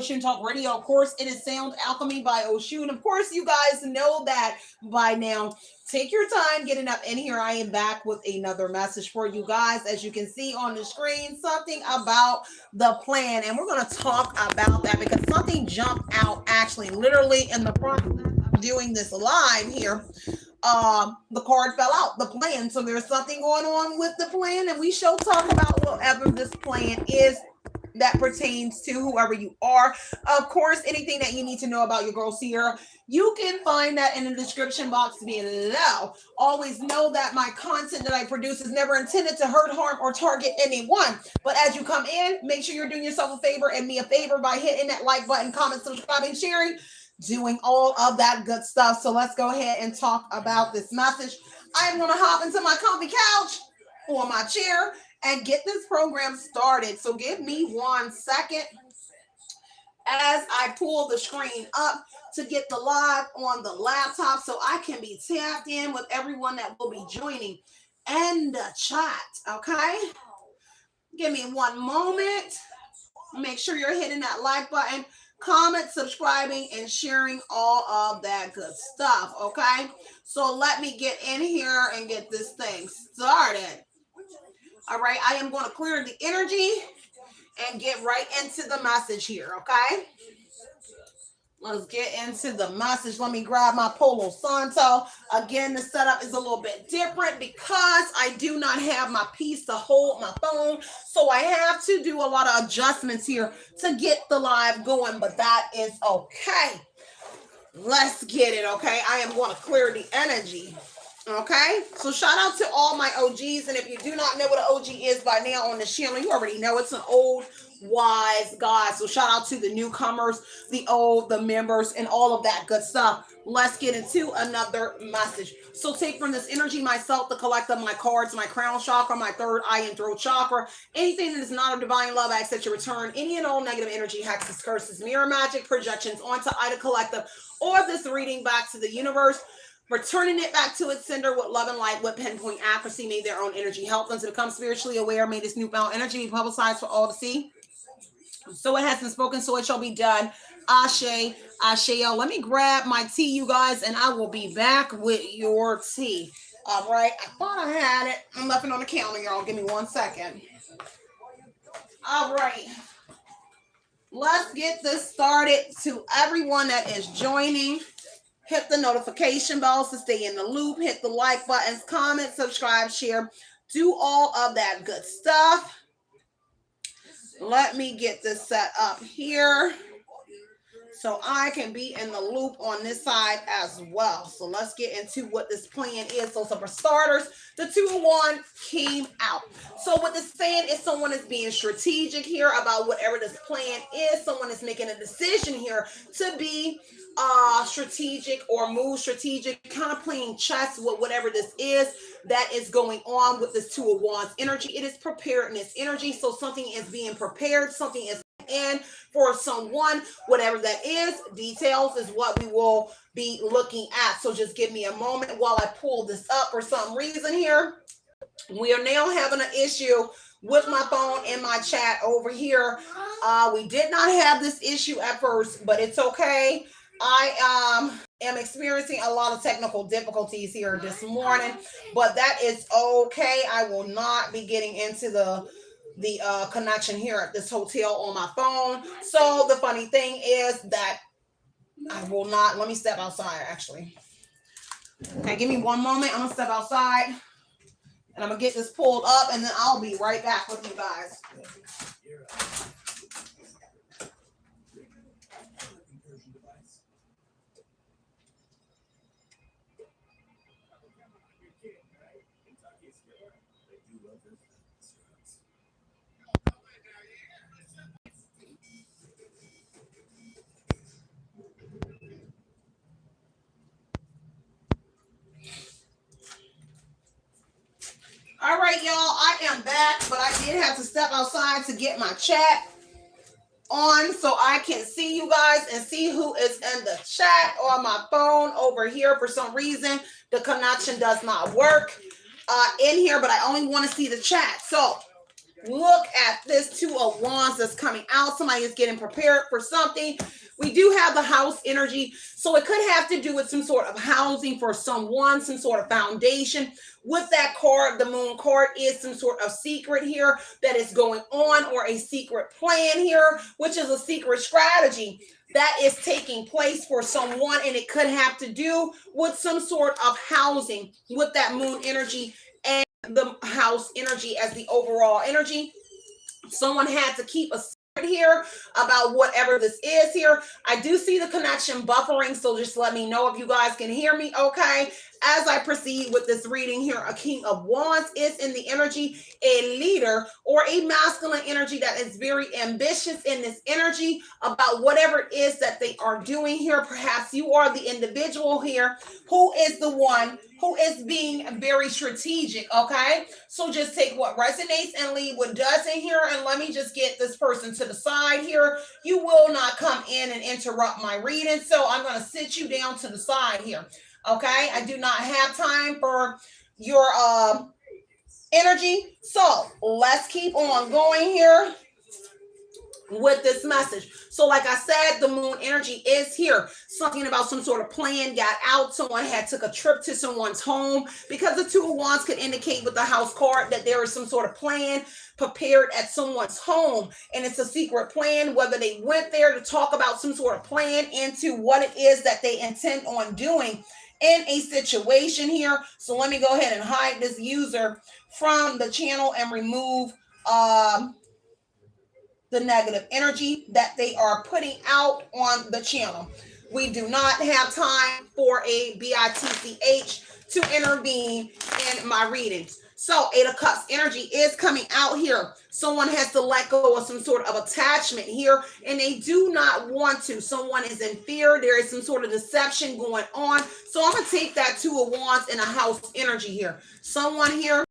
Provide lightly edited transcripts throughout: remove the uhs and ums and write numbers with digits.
Oshun Talk Radio. Of course, it is Sound Alchemy by Oshun. Of course, you guys know that by now. Take your time getting up in here. I am back with another message for you guys. As you can see on the screen, something about the plan. And we're going to talk about that because something jumped out actually literally in the process of doing this live here. The card fell out, the plan. So there's something going on with the plan, and we shall talk about whatever this plan is that pertains to whoever you are. Of course, anything that you need to know about your girl Sierra, you can find that in the description box below. Always know that my content that I produce is never intended to hurt, harm, or target anyone. But as you come in, make sure you're doing yourself a favor and me a favor by hitting that like button, comment, subscribing, sharing, doing all of that good stuff. So let's go ahead and talk about this message. I'm going to hop into my comfy couch or my chair and get this program started. So give me 1 second as I pull the screen up to get the live on the laptop so I can be tapped in with everyone that will be joining and the chat. Okay, give me 1 moment. Make sure you're hitting that like button, comment, subscribing, and sharing all of that good stuff. Okay, so let me get in here and get this thing started. All right, I am going to clear the energy and get right into the message here, okay? Let's get into the message. Let me grab my Palo Santo. Again, the setup is a little bit different because I do not have my piece to hold my phone. So I have to do a lot of adjustments here to get the live going, but that is okay. Let's get it, okay? I am going to clear the energy. Okay, so shout out to all my OGs, and if you do not know what an OG is by now on the channel, you already know it's an old wise guy. So shout out to the newcomers, the old, the members, and all of that good stuff. Let's get into another message. So take from this energy myself, the collective, my cards, my crown chakra, my third eye and throat chakra, anything that is not of divine love, I accept your return. Any and all negative energy, hexes, curses, mirror magic, projections onto Ida Collective, or this reading back to the universe, returning it back to its sender with love and light, with pinpoint accuracy. May their own energy help them to become spiritually aware. May this newfound energy be publicized for all to see. So it has been spoken, so it shall be done. Ashe, Asheo. Let me grab my tea, you guys, and I will be back with your tea. All right, I thought I had it. I'm left it on the counter, y'all. Give me 1 second. All right. Let's get this started. To everyone that is joining, hit the notification bells to stay in the loop. Hit the like buttons, comment, subscribe, share. Do all of that good stuff. Let me get this set up here so I can be in the loop on this side as well. So let's get into what this plan is. So for starters, the 2-1 came out. So what this plan is, someone is being strategic here about whatever this plan is. Someone is making a decision here to be strategic or move strategic, kind of playing chess with whatever this is that is going on with this 2 of Wands energy. It is preparedness energy. So something is being prepared, something is in for someone, whatever that is. Details is what we will be looking at. So just give me a moment while I pull this up. For some reason here, we are now having an issue with my phone and my chat over here. We did not have this issue at first, but it's okay. I am experiencing a lot of technical difficulties here this morning, but that is okay. I will not be getting into the connection here at this hotel on my phone. So the funny thing is that I will not. Let me step outside, actually. Okay, give me 1 moment. I'm going to step outside, and I'm going to get this pulled up, and then I'll be right back with you guys. All right, y'all, I am back, but I did have to step outside to get my chat on so I can see you guys and see who is in the chat on my phone over here. For some reason, the connection does not work in here, but I only want to see the chat. So Look at this Two of Wands that's coming out. Somebody is getting prepared for something. We do have the house energy, so it could have to do with some sort of housing for someone, some sort of foundation. With that card, the moon card is some sort of secret here that is going on, or a secret plan here, which is a secret strategy that is taking place for someone, and it could have to do with some sort of housing with that moon energy and the house energy as the overall energy. Someone had to keep a secret here about whatever this is here. I do see the connection buffering, so just let me know if you guys can hear me okay. As I proceed with this reading here, a King of Wands is in the energy, a leader or a masculine energy that is very ambitious in this energy about whatever it is that they are doing here. Perhaps you are the individual here who is the one who is being very strategic, okay? So just take what resonates and leave what doesn't here, and let me just get this person to the side here. You will not come in and interrupt my reading, so I'm going to sit you down to the side here. Okay, I do not have time for your energy. So let's keep on going here with this message. So like I said, the moon energy is here. Something about some sort of plan got out. Someone had took a trip to someone's home, because the Two of Wands could indicate with the house card that there is some sort of plan prepared at someone's home, and it's a secret plan, whether they went there to talk about some sort of plan into what it is that they intend on doing in a situation here. So let me go ahead and hide this user from the channel and remove the negative energy that they are putting out on the channel. We do not have time for a bitch to intervene in my readings. So Eight of Cups energy is coming out here. Someone has to let go of some sort of attachment here, and they do not want to. Someone is in fear. There is some sort of deception going on. So I'm going to take that Two of Wands in a house energy here. Someone here,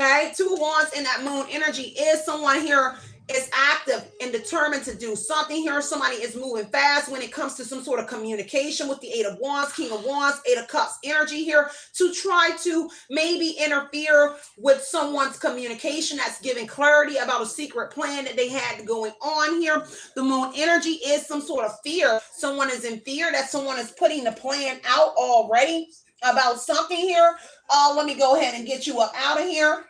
okay, Two of Wands in that moon energy is someone here is active and determined to do something here. Somebody is moving fast when it comes to some sort of communication with the Eight of Wands, King of Wands, Eight of Cups energy here, to try to maybe interfere with someone's communication. That's giving clarity about a secret plan that they had going on here. The moon energy is some sort of fear. Someone is in fear that someone is putting the plan out already about something here. Let me go ahead and get you up out of here.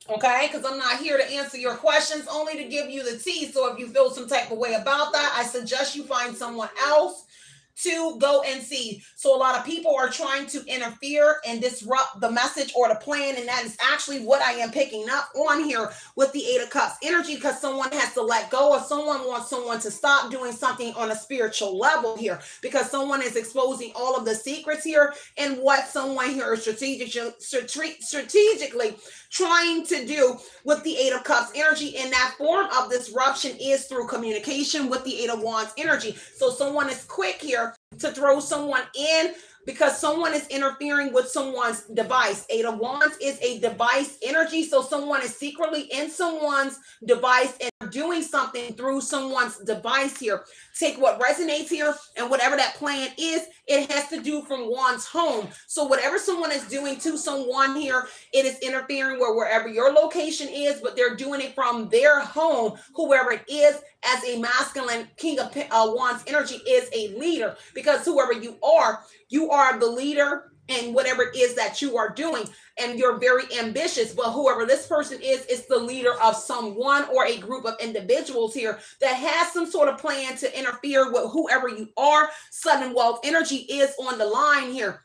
Okay, because I'm not here to answer your questions, only to give you the tea. So if you feel some type of way about that, I suggest you find someone else to go and see. So a lot of people are trying to interfere and disrupt the message or the plan, and that is actually what I am picking up on here with the Eight of Cups energy, because someone has to let go, or someone wants someone to stop doing something on a spiritual level here, because someone is exposing all of the secrets here and what someone here is strategically trying to do with the Eight of Cups energy. And that form of disruption is through communication with the Eight of Wands energy. So someone is quick here to throw someone in because someone is interfering with someone's device. Eight of Wands is a device energy. So someone is secretly in someone's device and doing something through someone's device here. Take what resonates here, and whatever that plan is, it has to do from one's home. So whatever someone is doing to someone here, it is interfering with wherever your location is, but they're doing it from their home, whoever it is. As a masculine King of Wands energy is a leader, because whoever you are the leader in whatever it is that you are doing, and you're very ambitious. But whoever this person is the leader of someone or a group of individuals here that has some sort of plan to interfere with whoever you are. Sudden wealth energy is on the line here.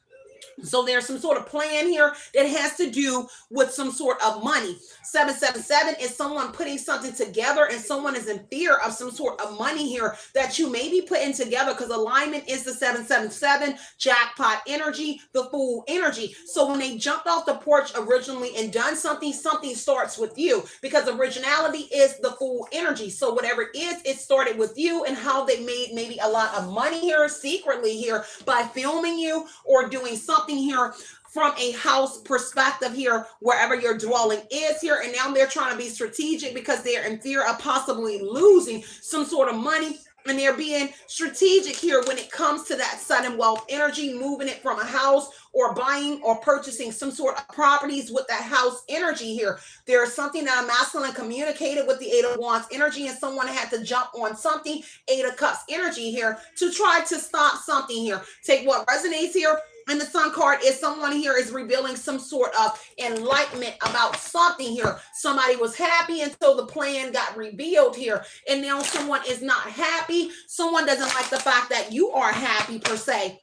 So there's some sort of plan here that has to do with some sort of money. 777 is someone putting something together, and someone is in fear of some sort of money here that you may be putting together, because alignment is the 777, jackpot energy, the Fool energy. So when they jumped off the porch originally and done something, something starts with you, because originality is the Fool energy. So whatever it is, it started with you, and how they made maybe a lot of money here secretly here by filming you or doing something here from a house perspective here, wherever your dwelling is here. And now they're trying to be strategic because they're in fear of possibly losing some sort of money And they're being strategic here when it comes to that sudden wealth energy, moving it from a house or buying or purchasing some sort of properties with that house energy here. There's something that a masculine communicated with the Eight of Wands energy, and someone had to jump on something, Eight of Cups energy here, to try to stop something here. Take what resonates here. And the Sun card is someone here is revealing some sort of enlightenment about something here. Somebody was happy until the plan got revealed here. And now someone is not happy. Someone doesn't like the fact that you are happy per se.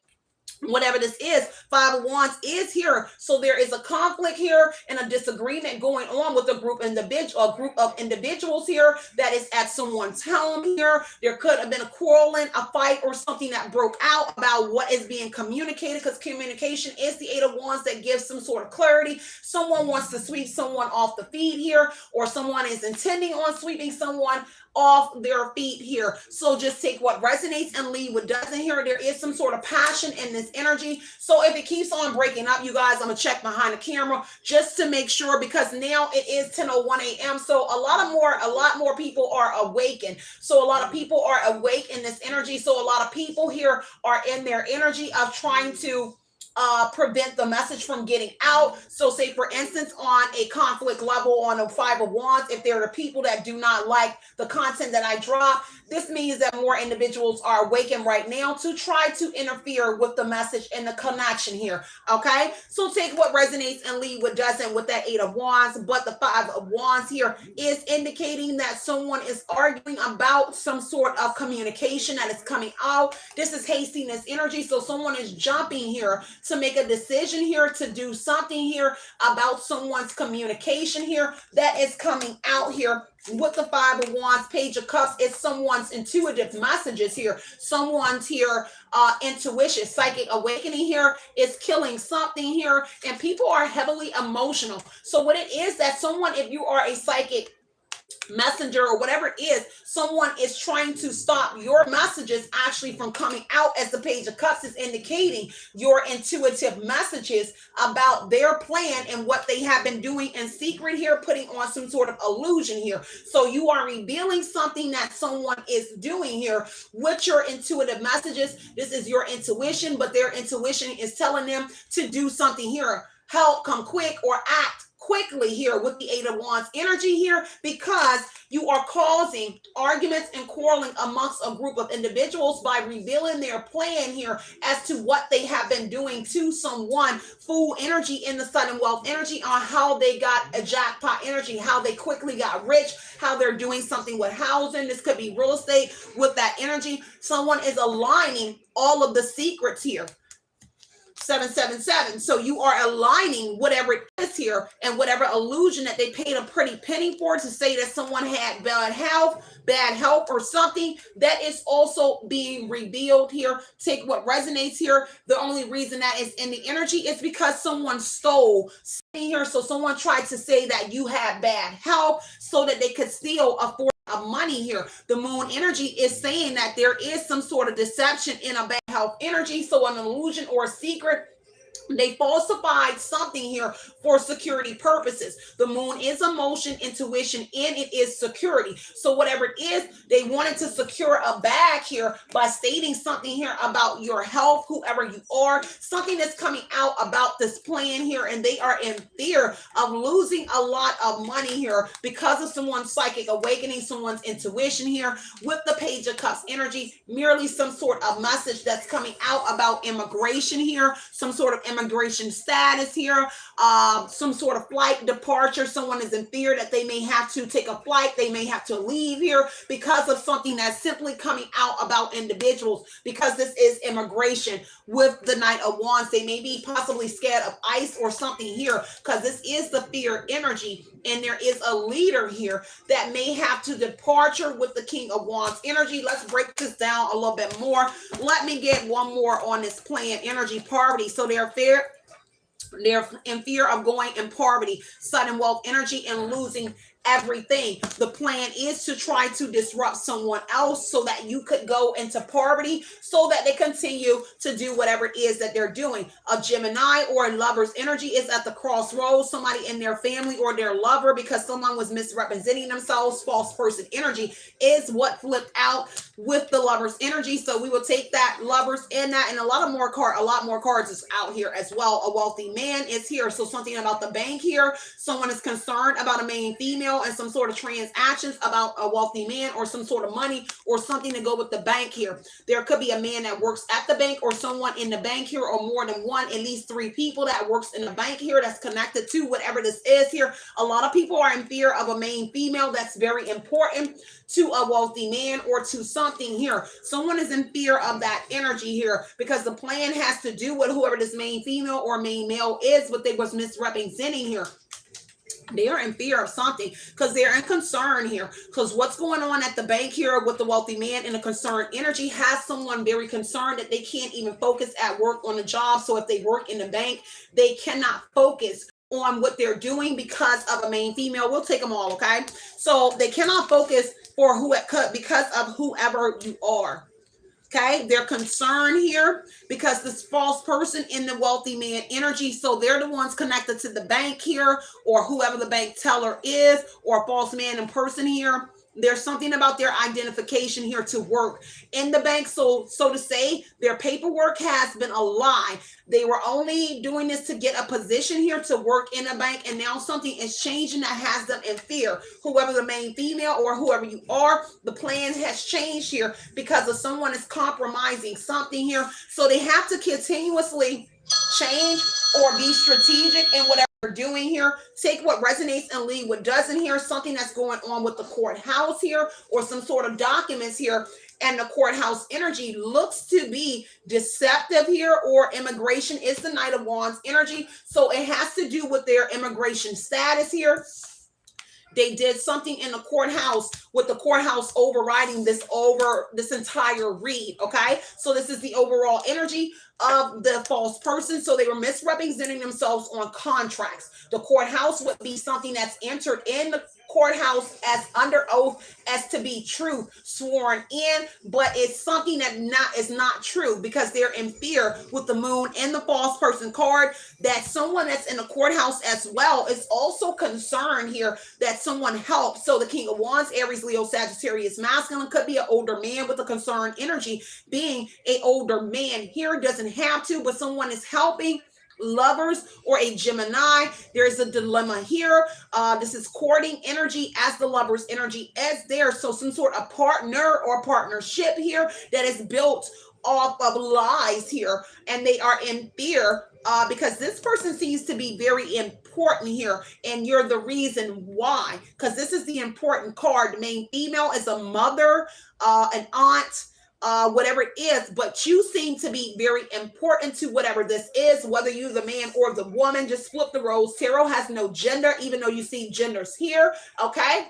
Whatever this is, Five of Wands is here. So there is a conflict here and a disagreement going on with a group of individuals here that is at someone's home here. There could have been a quarreling, a fight, or something that broke out about what is being communicated, because communication is the Eight of Wands that gives some sort of clarity. Someone wants to sweep someone off the feet here, or someone is intending on sweeping someone off their feet here. So just take what resonates and leave what doesn't here. There is some sort of passion in this energy. So if it keeps on breaking up, you guys, I'm gonna check behind the camera just to make sure, because now it is 10:01 a.m. So a lot more people are awakened. So a lot of people are awake in this energy. So a lot of people here are in their energy of trying to prevent the message from getting out. So say, for instance, on a conflict level on a Five of Wands, if there are people that do not like the content that I drop, this means that more individuals are awakened right now to try to interfere with the message and the connection here. Okay, so take what resonates and leave what doesn't with that Eight of Wands. But the Five of Wands here is indicating that someone is arguing about some sort of communication that is coming out. This is hastiness energy. So someone is jumping here to make a decision here, to do something here about someone's communication here that is coming out here. With the Five of Wands, Page of Cups is someone's intuitive messages here. Someone's here intuition, psychic awakening here is killing something here, and people are heavily emotional. So what it is that someone, if you are a psychic messenger or whatever it is, someone is trying to stop your messages actually from coming out, as the Page of Cups is indicating your intuitive messages about their plan and what they have been doing in secret here, putting on some sort of illusion here. So you are revealing something that someone is doing here with your intuitive messages. This is your intuition, but their intuition is telling them to do something here. Help, come quick, or act quickly here with the Eight of Wands energy here, because you are causing arguments and quarreling amongst a group of individuals by revealing their plan here as to what they have been doing to someone. Full energy in the sudden wealth energy on how they got a jackpot energy, how they quickly got rich, how they're doing something with housing. This could be real estate with that energy. Someone is aligning all of the secrets here. 777. So you are aligning whatever it is here and whatever illusion that they paid a pretty penny for to say that someone had bad health or something, that is also being revealed here. Take what resonates here. The only reason that is in the energy is because someone stole here. So someone tried to say that you had bad health so that they could steal a of money here. The moon energy is saying that there is some sort of deception in a bad health energy. So an illusion or a secret, they falsified something here for security purposes. The moon is emotion, intuition, and it is security. So whatever it is, they wanted to secure a bag here by stating something here about your health, whoever you are, something that's coming out about this plan here, and they are in fear of losing a lot of money here because of someone's psychic awakening, someone's intuition here with the Page of Cups energy, merely some sort of message that's coming out about immigration here, some sort of immigration status here, some sort of flight departure. Someone is in fear that they may have to take a flight, they may have to leave here because of something that's simply coming out about individuals, because this is immigration with the Knight of Wands. They may be possibly scared of ICE or something here, because this is the fear energy, and there is a leader here that may have to departure with the King of Wands energy. Let's break this down a little bit more. Let me get one more on this plan energy, poverty. So they're in fear of going in poverty, sudden wealth energy, and losing everything. The plan is to try to disrupt someone else so that you could go into poverty, so that they continue to do whatever it is that they're doing. A Gemini or a lover's energy is at the crossroads. Somebody in their family or their lover, because someone was misrepresenting themselves. False person energy is what flipped out with the lover's energy. So we will take that lovers in that, and a lot more cards is out here as well. A wealthy man is here. So something about the bank here. Someone is concerned about a main female and some sort of transactions about a wealthy man or some sort of money or something to go with the bank here. There could be a man that works at the bank or someone in the bank here, or more than one, at least 3 people that works in the bank here that's connected to whatever this is here. A lot of people are in fear of a main female that's very important to a wealthy man or to something here. Someone is in fear of that energy here because the plan has to do with whoever this main female or main male is, what they was misrepresenting here. They are in fear of something because they're in concern here, because what's going on at the bank here with the wealthy man in the concerned energy has someone very concerned that they can't even focus at work on the job. So if they work in the bank, they cannot focus on what they're doing because of a main female. We'll take them all, okay? So they cannot focus for who it could because of whoever you are. Okay, they're concerned here because this false person in the wealthy man energy, so they're the ones connected to the bank here, or whoever the bank teller is, or a false man in person here. There's something about their identification here to work in the bank. So to say, their paperwork has been a lie. They were only doing this to get a position here to work in a bank, and now something is changing that has them in fear. Whoever the main female or whoever you are, the plan has changed here because of someone is compromising something here. So they have to continuously change or be strategic in whatever we're doing here. Take what resonates and leave what doesn't here. Something that's going on with the courthouse here, or some sort of documents here. And the courthouse energy looks to be deceptive here, or immigration is the Knight of Wands energy. So it has to do with their immigration status here. They did something in the courthouse with the courthouse overriding this entire read. Okay, so this is the overall energy of the false person. So they were misrepresenting themselves on contracts. The courthouse would be something that's entered in the courthouse as under oath as to be true, sworn in, but it's something that is not true because they're in fear with the moon and the false person card, that someone that's in the courthouse as well is also concerned here that someone helps. So the King of Wands, Aries, Leo, Sagittarius, masculine, could be an older man with a concerned energy. Being an older man here doesn't have to, but someone is helping. Lovers or a Gemini, there is a dilemma here. This is courting energy as the lover's energy is there. So some sort of partner or partnership here that is built off of lies here, and they are in fear because this person seems to be very important here, and you're the reason why, because this is the important card. The main female is a mother, an aunt, whatever it is, but you seem to be very important to whatever this is, whether you're the man or the woman. Just flip the roles. Tarot has no gender, even though you see genders here. Okay,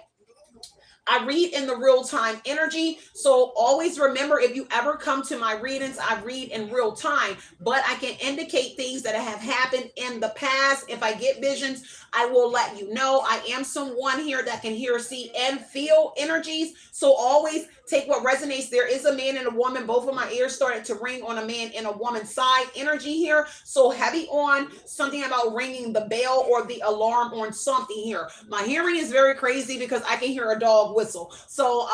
I read in the real-time energy. So always remember, if you ever come to my readings, I read in real time, but I can indicate things that have happened in the past. If I get visions, I will let you know. I am someone here that can hear, see, and feel energies. So always take what resonates. There is a man and a woman. Both of my ears started to ring on a man and a woman's side energy here. So heavy on something about ringing the bell or the alarm on something here. My hearing is very crazy because I can hear a dog whistle. So,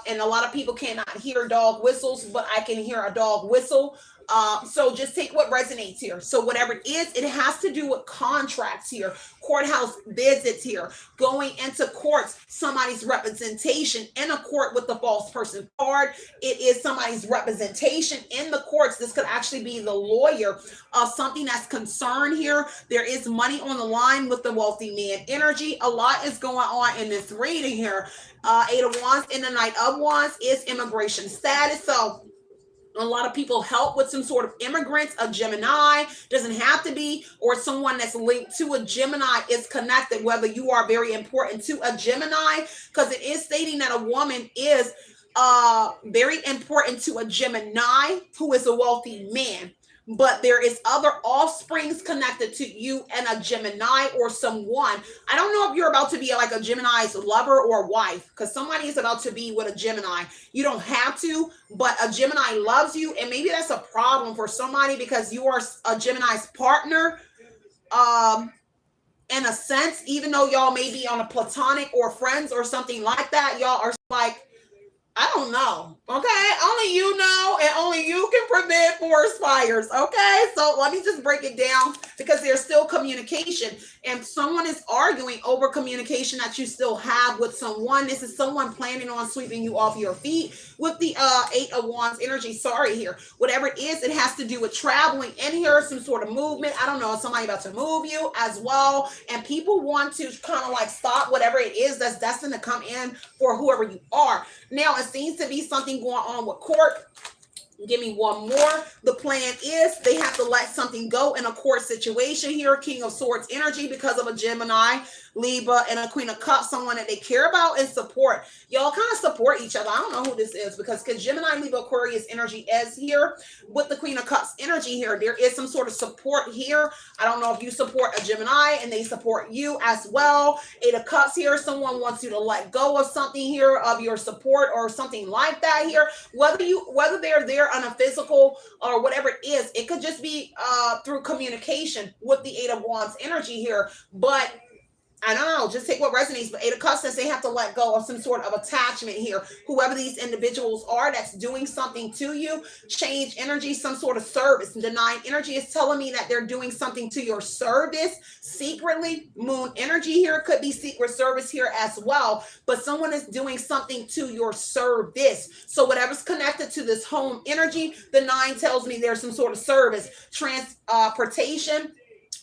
and a lot of people cannot hear dog whistles, but I can hear a dog whistle. So just take what resonates here. So whatever it is, it has to do with contracts here, courthouse visits here, going into courts, somebody's representation in a court with the false person card. It is somebody's representation in the courts. This could actually be the lawyer of something that's concerned here. There is money on the line with the wealthy man energy. A lot is going on in this reading here. Eight of Wands and the Knight of Wands is immigration status. So a lot of people help with some sort of immigrants. A Gemini doesn't have to be, or someone that's linked to a Gemini is connected, whether you are very important to a Gemini, because it is stating that a woman is very important to a Gemini who is a wealthy man. but there is other offsprings connected to you and a Gemini or someone. I don't know if you're about to be like a Gemini's lover or wife, because somebody is about to be with a Gemini. You don't have to, but a Gemini loves you, and maybe that's a problem for somebody because you are a Gemini's partner. In a sense, even though y'all may be on a platonic or friends or something like that, y'all are like, I don't know. Okay. Only you know, and only you can prevent forest fires. Okay. So let me just break it down because there's still communication and someone is arguing over communication that you still have with someone. This is someone planning on sweeping you off your feet with the 8 of Wands energy. Sorry here. Whatever it is, it has to do with traveling in here, some sort of movement. I don't know. Somebody about to move you as well. And people want to kind of like stop whatever it is that's destined to come in for whoever you are. Now, it seems to be something going on with court. Give me one more. The plan is they have to let something go in a court situation here. King of Swords energy because of a Gemini, Libra, and a Queen of Cups, someone that they care about and support. Y'all kind of support each other. I don't know who this is because Gemini, Libra, Aquarius energy is here with the Queen of Cups energy here. There is some sort of support here. I don't know if you support a Gemini and they support you as well. 8 of Cups here. Someone wants you to let go of something here of your support or something like that here. Whether they're there on a physical or whatever it is, it could just be through communication with the 8 of Wands energy here. But I don't know, just take what resonates. But 8 of Cups says they have to let go of some sort of attachment here. Whoever these individuals are that's doing something to you, change energy, some sort of service. Denying energy is telling me that they're doing something to your service secretly. Moon energy here could be secret service here as well. But someone is doing something to your service. So whatever's connected to this home energy, the 9 tells me there's some sort of service. Transportation.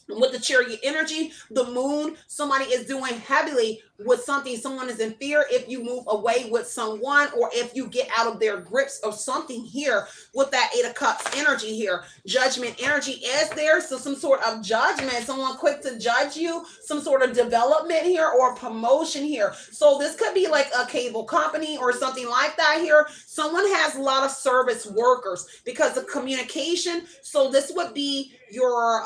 With the Chariot energy, the moon, somebody is doing heavily with something. Someone is in fear if you move away with someone or if you get out of their grips or something here with that 8 of Cups energy here. Judgment energy is there. So some sort of judgment, someone quick to judge you, some sort of development here or promotion here. So this could be like a cable company or something like that here. Someone has a lot of service workers because of communication. So this would be your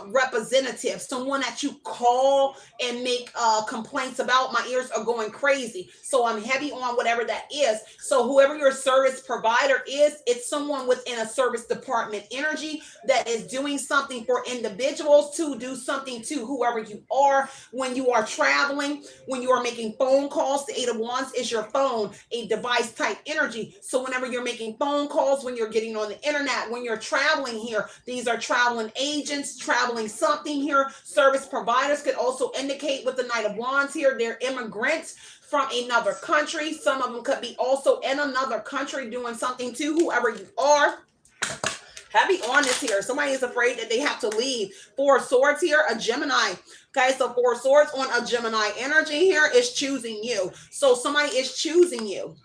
representative, someone that you call and make complaints about. My ears are going crazy, so I'm heavy on whatever that is. So whoever your service provider is, it's someone within a service department energy that is doing something for individuals to do something to whoever you are. When you are traveling, when you are making phone calls, the 8 of Wands is your phone, a device type energy. So whenever you're making phone calls, when you're getting on the internet, when you're traveling here, these are traveling agents, traveling something here. Service providers could also indicate with the Knight of Wands here, they're immigrants from another country. Some of them could be also in another country doing something to whoever you are. Heavy on this here. Somebody is afraid that they have to leave. 4 of Swords here, a Gemini. Okay, so 4 of Swords on a Gemini energy here is choosing you. So somebody is choosing you.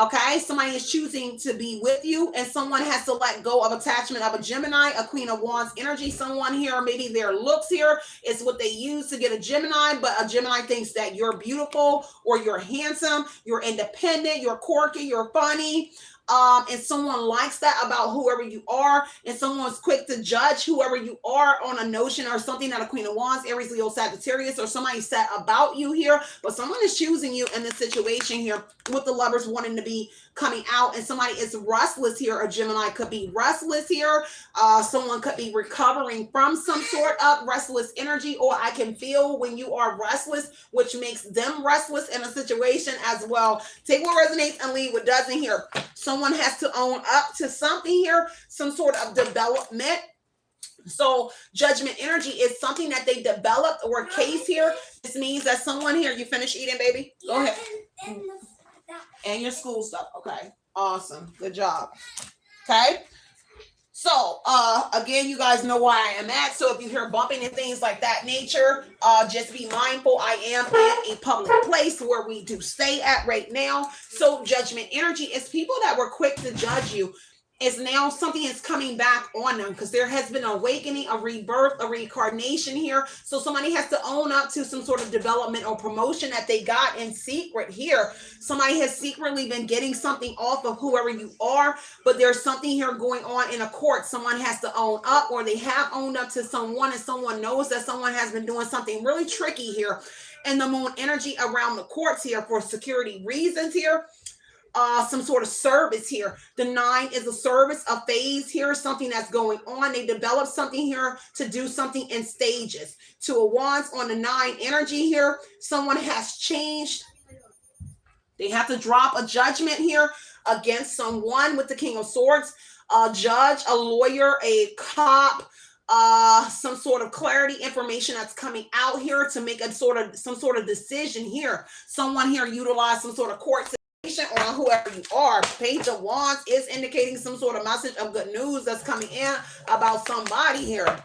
Okay, somebody is choosing to be with you, and someone has to let go of attachment of a Gemini, a Queen of Wands energy. Someone here, maybe their looks here is what they use to get a Gemini, but a Gemini thinks that you're beautiful or you're handsome, you're independent, you're quirky, you're funny. And someone likes that about whoever you are, and someone's quick to judge whoever you are on a notion or something that a Queen of Wands, Aries, Leo, Sagittarius, or somebody said about you here, but someone is choosing you in this situation here with the Lovers wanting to be coming out, and somebody is restless here. A Gemini could be restless here. Someone could be recovering from some sort of restless energy, or I can feel when you are restless, which makes them restless in a situation as well. Take what resonates and leave what doesn't here. Someone has to own up to something here, some sort of development. So judgment energy is something that they developed or a case here. This means that someone here, you finished eating, baby? Go ahead. And your school stuff. Okay. Awesome. Good job. Okay. So, again, you guys know where I am at. So if you hear bumping and things like that nature, just be mindful. I am in a public place where we do stay at right now. So judgment energy is people that were quick to judge you. is now something is coming back on them, because there has been an awakening, a rebirth, a reincarnation here. So somebody has to own up to some sort of development or promotion that they got in secret here. Somebody has secretly been getting something off of whoever you are, but there's something here going on in a court. Someone has to own up, or they have owned up to someone, and someone knows that someone has been doing something really tricky here. And the moon energy around the courts here for security reasons here. Some sort of service here. The 9 is a service, a phase here, something that's going on. They develop something here to do something in stages. 2 of Wands on the 9 energy here. Someone has changed. They have to drop a judgment here against someone with the King of Swords. A judge, a lawyer, a cop, some sort of clarity information that's coming out here to make some sort of decision here. Someone here utilize some sort of court on whoever you are. Page of Wands is indicating some sort of message of good news that's coming in about somebody here.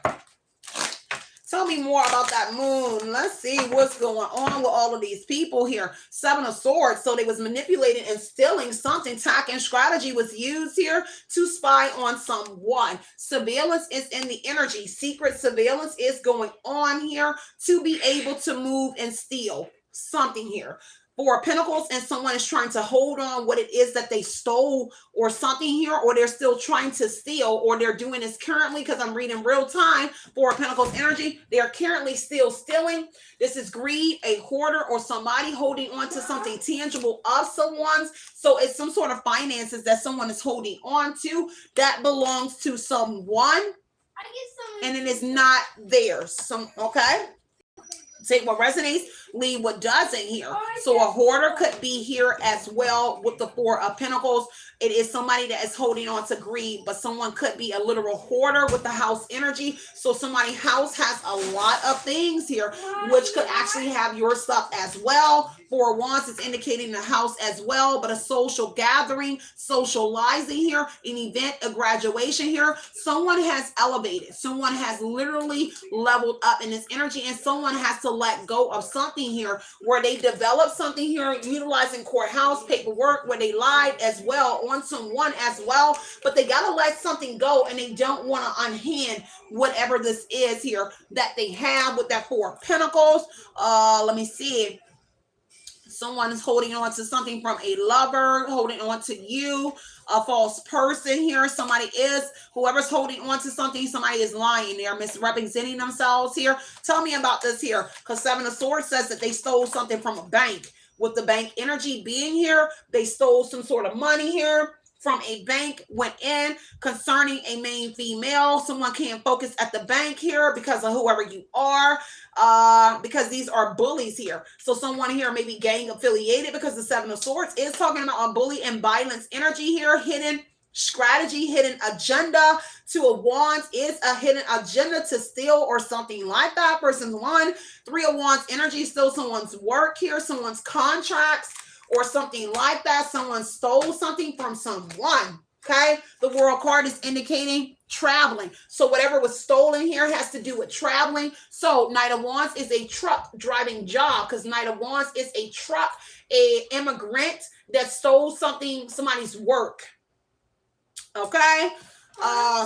Tell me more about that moon. Let's see what's going on with all of these people here. 7 of Swords. So they was manipulating and stealing something. Tact and strategy was used here to spy on someone. Surveillance is in the energy. Secret surveillance is going on here to be able to move and steal something here. 4 of Pentacles, and someone is trying to hold on what it is that they stole or something here, or they're still trying to steal, or they're doing this currently, because I'm reading real time. 4 of Pentacles energy, they are currently still stealing. This is greed, a hoarder, or somebody holding on to something tangible of someone's. So it's some sort of finances that someone is holding on to that belongs to someone, and it is not theirs. Okay? Take what resonates, leave what doesn't here. So a hoarder could be here as well with the 4 of Pentacles. It is somebody that is holding on to greed, but someone could be a literal hoarder with the house energy. So somebody's house has a lot of things here, which could actually have your stuff as well. 4 of Wands is indicating the house as well, but a social gathering, socializing here, an event, a graduation here. Someone has elevated. Someone has literally leveled up in this energy, and someone has to let go of something here where they developed something here utilizing courthouse paperwork where they lied as well on someone as well, but they got to let something go, and they don't want to unhand whatever this is here that they have with that 4 of Pentacles. Let me see. Someone is holding on to something from a lover, holding on to you, a false person here. Whoever's holding on to something, somebody is lying. They're misrepresenting themselves here. Tell me about this here, because 7 of Swords says that they stole something from a bank. With the bank energy being here, they stole some sort of money here from a bank, went in concerning a main female. Someone can't focus at the bank here because of whoever you are, because these are bullies here. So someone here may be gang affiliated, because the 7 of Swords is talking about a bully and violence energy here, hidden strategy, hidden agenda. 2 of Wands is a hidden agenda to steal or something like that. Person's 1. 3 of Wands energy, still someone's work here, someone's contracts, or something like that. Someone stole something from someone. Okay. The World card is indicating traveling. So whatever was stolen here has to do with traveling. So Knight of Wands is a truck driving job, because Knight of Wands is a truck, a immigrant that stole something, somebody's work. Okay.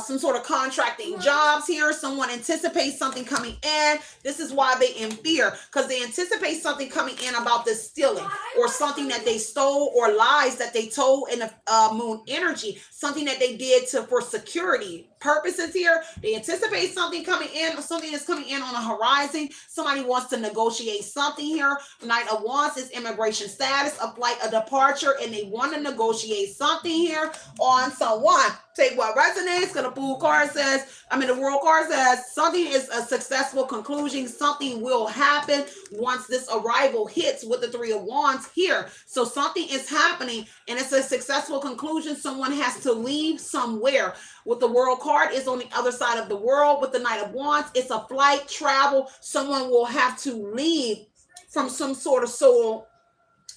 Some sort of contracting jobs here. Someone anticipates something coming in. This is why they in fear, because they anticipate something coming in about this stealing, or something that they stole, or lies that they told in the moon energy, something that they did for security purposes here. They anticipate something coming in, or something is coming in on the horizon. Somebody wants to negotiate something here. Knight of Wands is immigration status, a flight, a departure, and they want to negotiate something here on someone. Take what resonates, because the Fool card says, the World card says something is a successful conclusion. Something will happen once this arrival hits with the 3 of Wands here. So something is happening, and it's a successful conclusion. Someone has to leave somewhere. With the World card is on the other side of the world. With the Knight of Wands, it's a flight, travel. Someone will have to leave from some sort of soul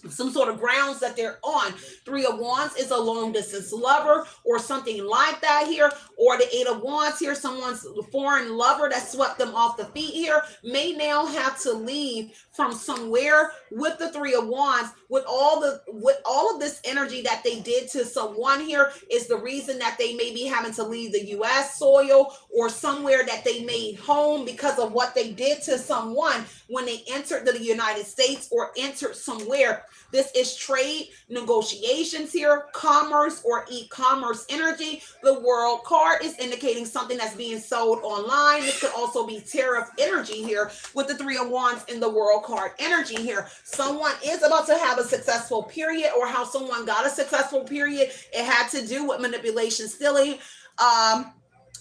some sort of grounds that they're on. Three of Wands is a long distance lover or something like that here, or the Eight of Wands here, someone's foreign lover that swept them off the feet here may now have to leave from somewhere with the Three of Wands. With all of this energy that they did to someone here is the reason that they may be having to leave the US soil or somewhere that they made home because of what they did to someone when they entered the United States or entered somewhere. This is trade, negotiations here, commerce or e-commerce energy. The World card is indicating something that's being sold online. This could also be tariff energy here with the Three of Wands in the World card energy here. Someone is about to have a successful period, or how someone got a successful period. It had to do with manipulation, stealing,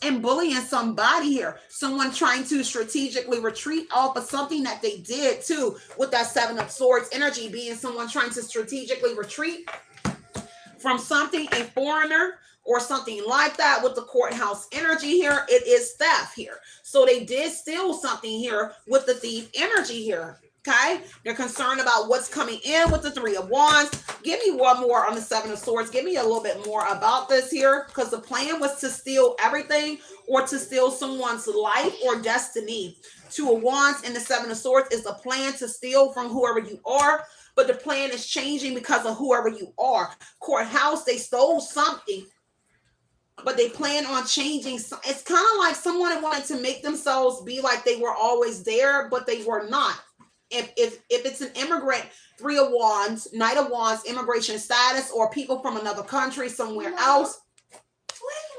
and bullying somebody here. Someone trying to strategically retreat off of something that they did too, with that Seven of Swords energy being someone trying to strategically retreat from something, a foreigner or something like that. With the Courthouse energy here, it is theft here. So they did steal something here with the Thief energy here. Okay, they're concerned about what's coming in with the Three of Wands. Give me one more on the Seven of Swords. Give me a little bit more about this here, because the plan was to steal everything or to steal someone's life or destiny. Two of Wands and the Seven of Swords is a plan to steal from whoever you are, but the plan is changing because of whoever you are. Courthouse, they stole something, but they plan on changing. It's kind of like someone wanted to make themselves be like they were always there, but they were not. If it's an immigrant, Three of Wands, Knight of Wands, immigration status, or people from another country somewhere else,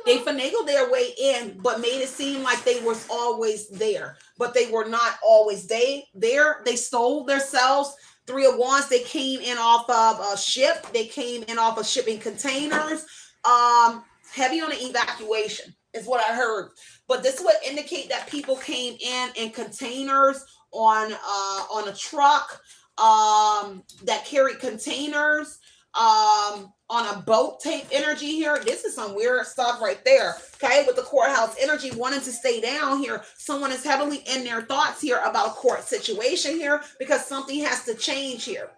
they finagled their way in, but made it seem like they was always there, but they were not always there. They stole themselves. Three of Wands, they came in off of a ship. They came in off of shipping containers. Heavy on the evacuation is what I heard. But this would indicate that people came in containers on a truck that carried containers, on a boat tape energy here. This is some weird stuff right there. Okay, with the Courthouse energy wanting to stay down here, someone is heavily in their thoughts here about a court situation here, because something has to change here,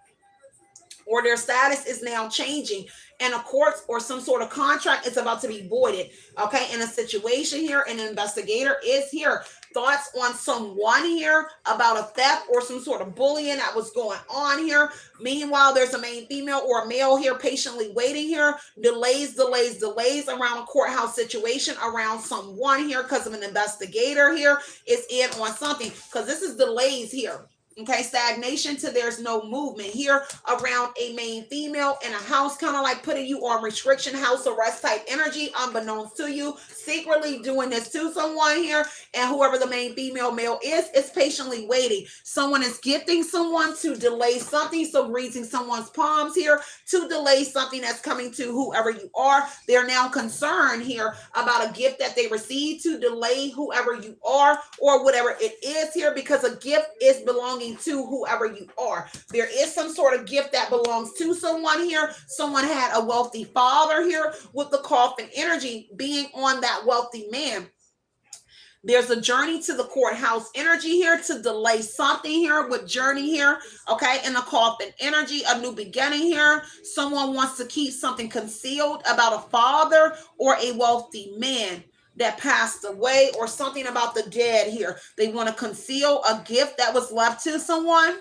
or their status is now changing, and a court or some sort of contract is about to be voided. Okay, in a situation here, an investigator is here. Thoughts on someone here about a theft or some sort of bullying that was going on here. Meanwhile, there's a main female or a male here patiently waiting here. Delays around a courthouse situation, around someone here, because of an investigator here is in on something, because this is delays here. Okay, stagnation to there's no movement here around a main female in a house, kind of like putting you on restriction, house arrest type energy, unbeknownst to you, secretly doing this to someone here. And whoever the main female male is patiently waiting. Someone is gifting someone to delay something, so greasing someone's palms here to delay something that's coming to whoever you are. They're now concerned here about a gift that they received to delay whoever you are or whatever it is here, because a gift is belonging to whoever you are. There is some sort of gift that belongs to someone here. Someone had a wealthy father here, with the coffin energy being on that wealthy man. There's a journey to the Courthouse energy here to delay something here with journey here. Okay, in the coffin energy, a new beginning here. Someone wants to keep something concealed about a father or a wealthy man that passed away, or something about the dead here. They want to conceal a gift that was left to someone.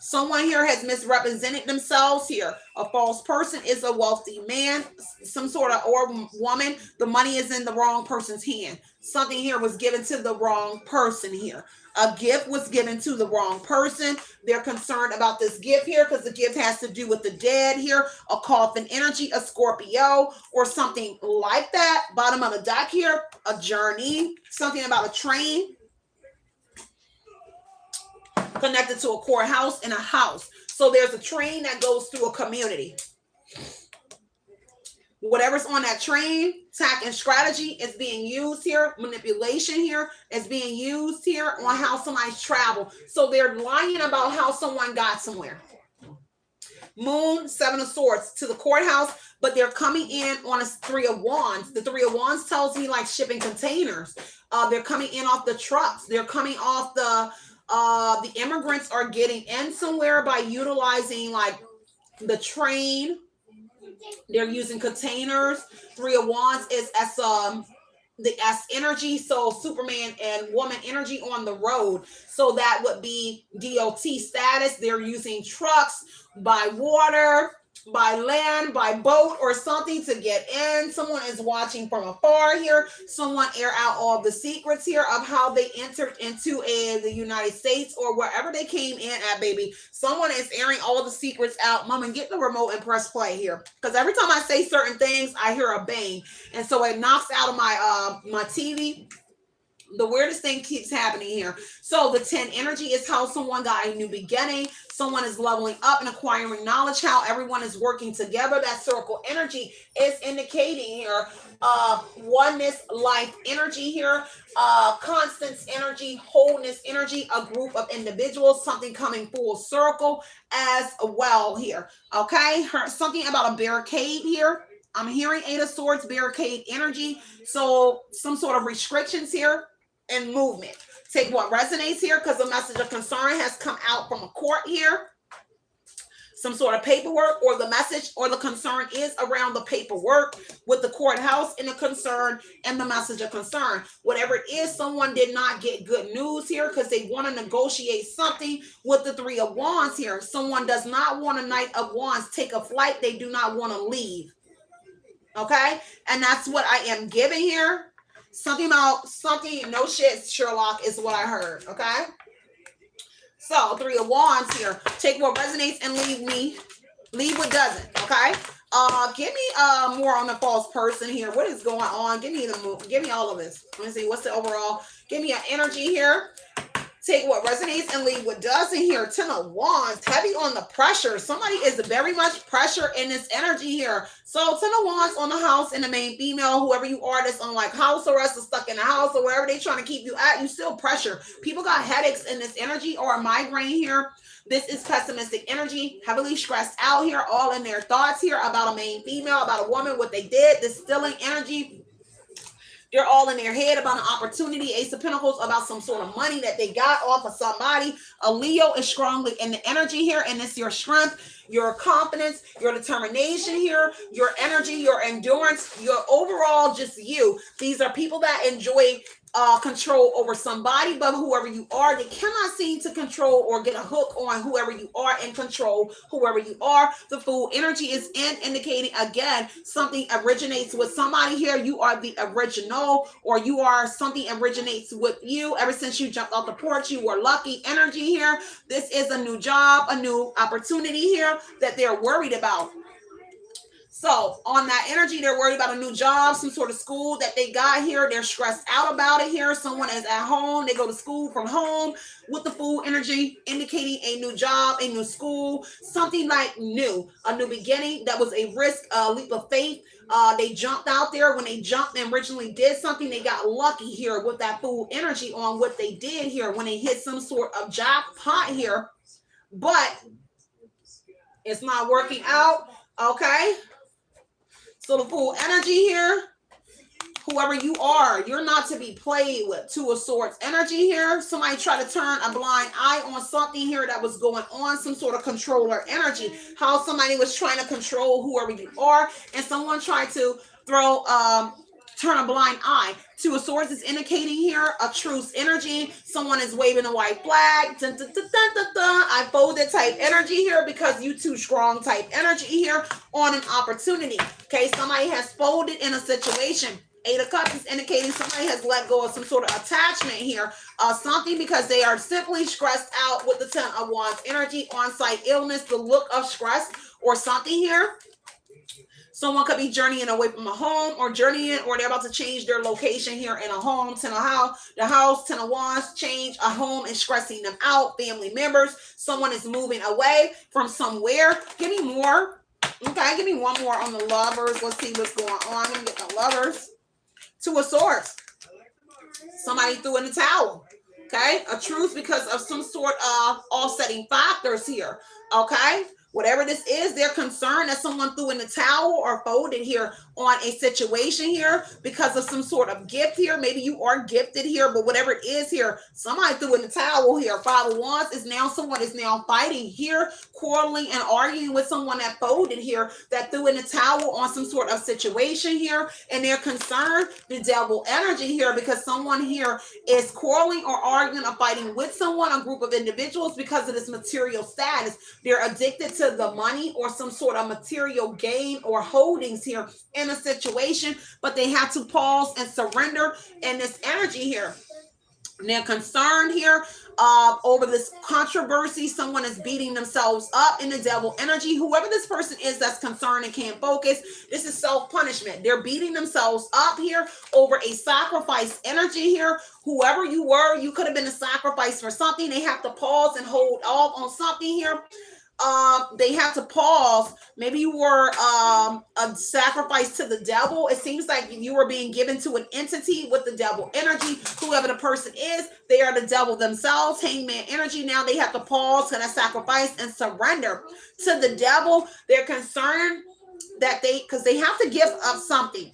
Someone here has misrepresented themselves here. A false person is a wealthy man, some sort of, or woman. The money is in the wrong person's hand. Something here was given to the wrong person here. A gift was given to the wrong person. They're concerned about this gift here because the gift has to do with the dead here. A coffin energy, a Scorpio, or something like that. Bottom of the deck here, a journey, something about a train connected to a courthouse and a house. So there's a train that goes through a community. Whatever's on that train, tact and strategy is being used here. Manipulation here is being used here on how somebody's travel. So they're lying about how someone got somewhere. Moon, Seven of Swords to the courthouse, but they're coming in on a Three of Wands. The Three of Wands tells me like shipping containers. They're coming in off the trucks. They're coming off the immigrants are getting in somewhere by utilizing like the train. They're using containers. Three of Wands is as the S energy, so Superman and woman energy on the road. So that would be DOT status. They're using trucks, by water, by land, by boat, or something to get in. Someone is watching from afar here. Someone air out all the secrets here of how they entered into the United States or wherever they came in at, baby. Someone is airing all the secrets out. Mama, get the remote and press play here. Because every time I say certain things, I hear a bang. And so it knocks out of my my TV. The weirdest thing keeps happening here. So the 10 energy is how someone got a new beginning. Someone is leveling up and acquiring knowledge, how everyone is working together. That circle energy is indicating here oneness, life energy here, constance energy, wholeness energy, a group of individuals, something coming full circle as well here. Okay, something about a barricade here. I'm hearing 8 of Swords, barricade energy. So some sort of restrictions here and movement. Take what resonates here, because the message of concern has come out from a court here. Some sort of paperwork, or the message or the concern is around the paperwork with the courthouse and the concern and the message of concern. Whatever it is, someone did not get good news here because they want to negotiate something with the 3 of Wands here. Someone does not want a Knight of Wands take a flight. They do not want to leave. Okay, and that's what I am giving here. Something about something, no shit, Sherlock is what I heard. Okay, so 3 of Wands here. Take what resonates and leave what doesn't. Okay, give me more on the false person here. What is going on? Give me all of this. Let me see what's the overall. Give me an energy here. Take what resonates and leave what doesn't here. 10 of Wands, heavy on the pressure. Somebody is very much pressure in this energy here. So 10 of Wands on the house and the main female, whoever you are that's on like house arrest or stuck in the house or wherever they trying to keep you at, you still pressure. People got headaches in this energy or a migraine here. This is pessimistic energy, heavily stressed out here, all in their thoughts here about a main female, about a woman, what they did, this stilling energy. They're all in their head about an opportunity. Ace of Pentacles about some sort of money that they got off of somebody. A Leo is strongly in the energy here, and it's your strength, your confidence, your determination here, your energy, your endurance, your overall just you. These are people that enjoy control over somebody, but whoever you are, they cannot seem to control or get a hook on whoever you are and control whoever you are. The Fool energy is indicating again something originates with somebody here. You are the original, or you are something originates with you. Ever since you jumped off the porch, you were lucky energy here. This is a new job, a new opportunity here that they're worried about. So on that energy, they're worried about a new job, some sort of school that they got here. They're stressed out about it here. Someone is at home. They go to school from home with the Fool energy, indicating a new job, a new school, something like new, a new beginning. That was a risk, a leap of faith. They jumped out there. When they jumped and originally did something, they got lucky here with that Fool energy on what they did here when they hit some sort of jackpot here. But it's not working out. Okay. So the Fool energy here, whoever you are, you're not to be played with. 2 of Swords energy here. Somebody tried to turn a blind eye on something here that was going on, some sort of controller energy. How somebody was trying to control whoever you are, and someone tried to turn a blind eye. 2 of Swords is indicating here a truce energy. Someone is waving a white flag. Dun, dun, dun, dun, dun, dun. I folded type energy here because you too strong type energy here on an opportunity. Okay, somebody has folded in a situation. 8 of Cups is indicating somebody has let go of some sort of attachment here. Something because they are simply stressed out with the 10 of Wands energy, on-site illness, the look of stress or something here. Someone could be journeying away from a home or journeying, or they're about to change their location here in a home. 10 of house, the house, 10 of Wands, change a home is stressing them out. Family members, someone is moving away from somewhere. Give me more. Okay, give me one more on the Lovers. Let's see what's going on. I'm going to get the Lovers. 2 of Swords. Somebody threw in the towel. Okay, a truce because of some sort of offsetting factors here. Okay. Whatever this is, they're concerned that someone threw in the towel or folded here on a situation here because of some sort of gift here. Maybe you are gifted here, but whatever it is here, somebody threw in the towel here. Five of Wands is now, someone is now fighting here, quarreling and arguing with someone that folded here, that threw in the towel on some sort of situation here, and they're concerned, the devil energy here, because someone here is quarreling or arguing or fighting with someone, a group of individuals, because of this material status. They're addicted to the money or some sort of material gain or holdings here in a situation, but they have to pause and surrender in this energy here. They're concerned here over this controversy. Someone is beating themselves up in the devil energy. Whoever this person is that's concerned and can't focus, this is self-punishment. They're beating themselves up here over a sacrifice energy here. Whoever you were, you could have been a sacrifice for something. They have to pause and hold off on something here. They have to pause. Maybe you were a sacrifice to the devil. It seems like you were being given to an entity with the devil energy. Whoever the person is, they are the devil themselves. Hangman energy. Now they have to pause and sacrifice and surrender to the devil. They're concerned that because they have to give up something.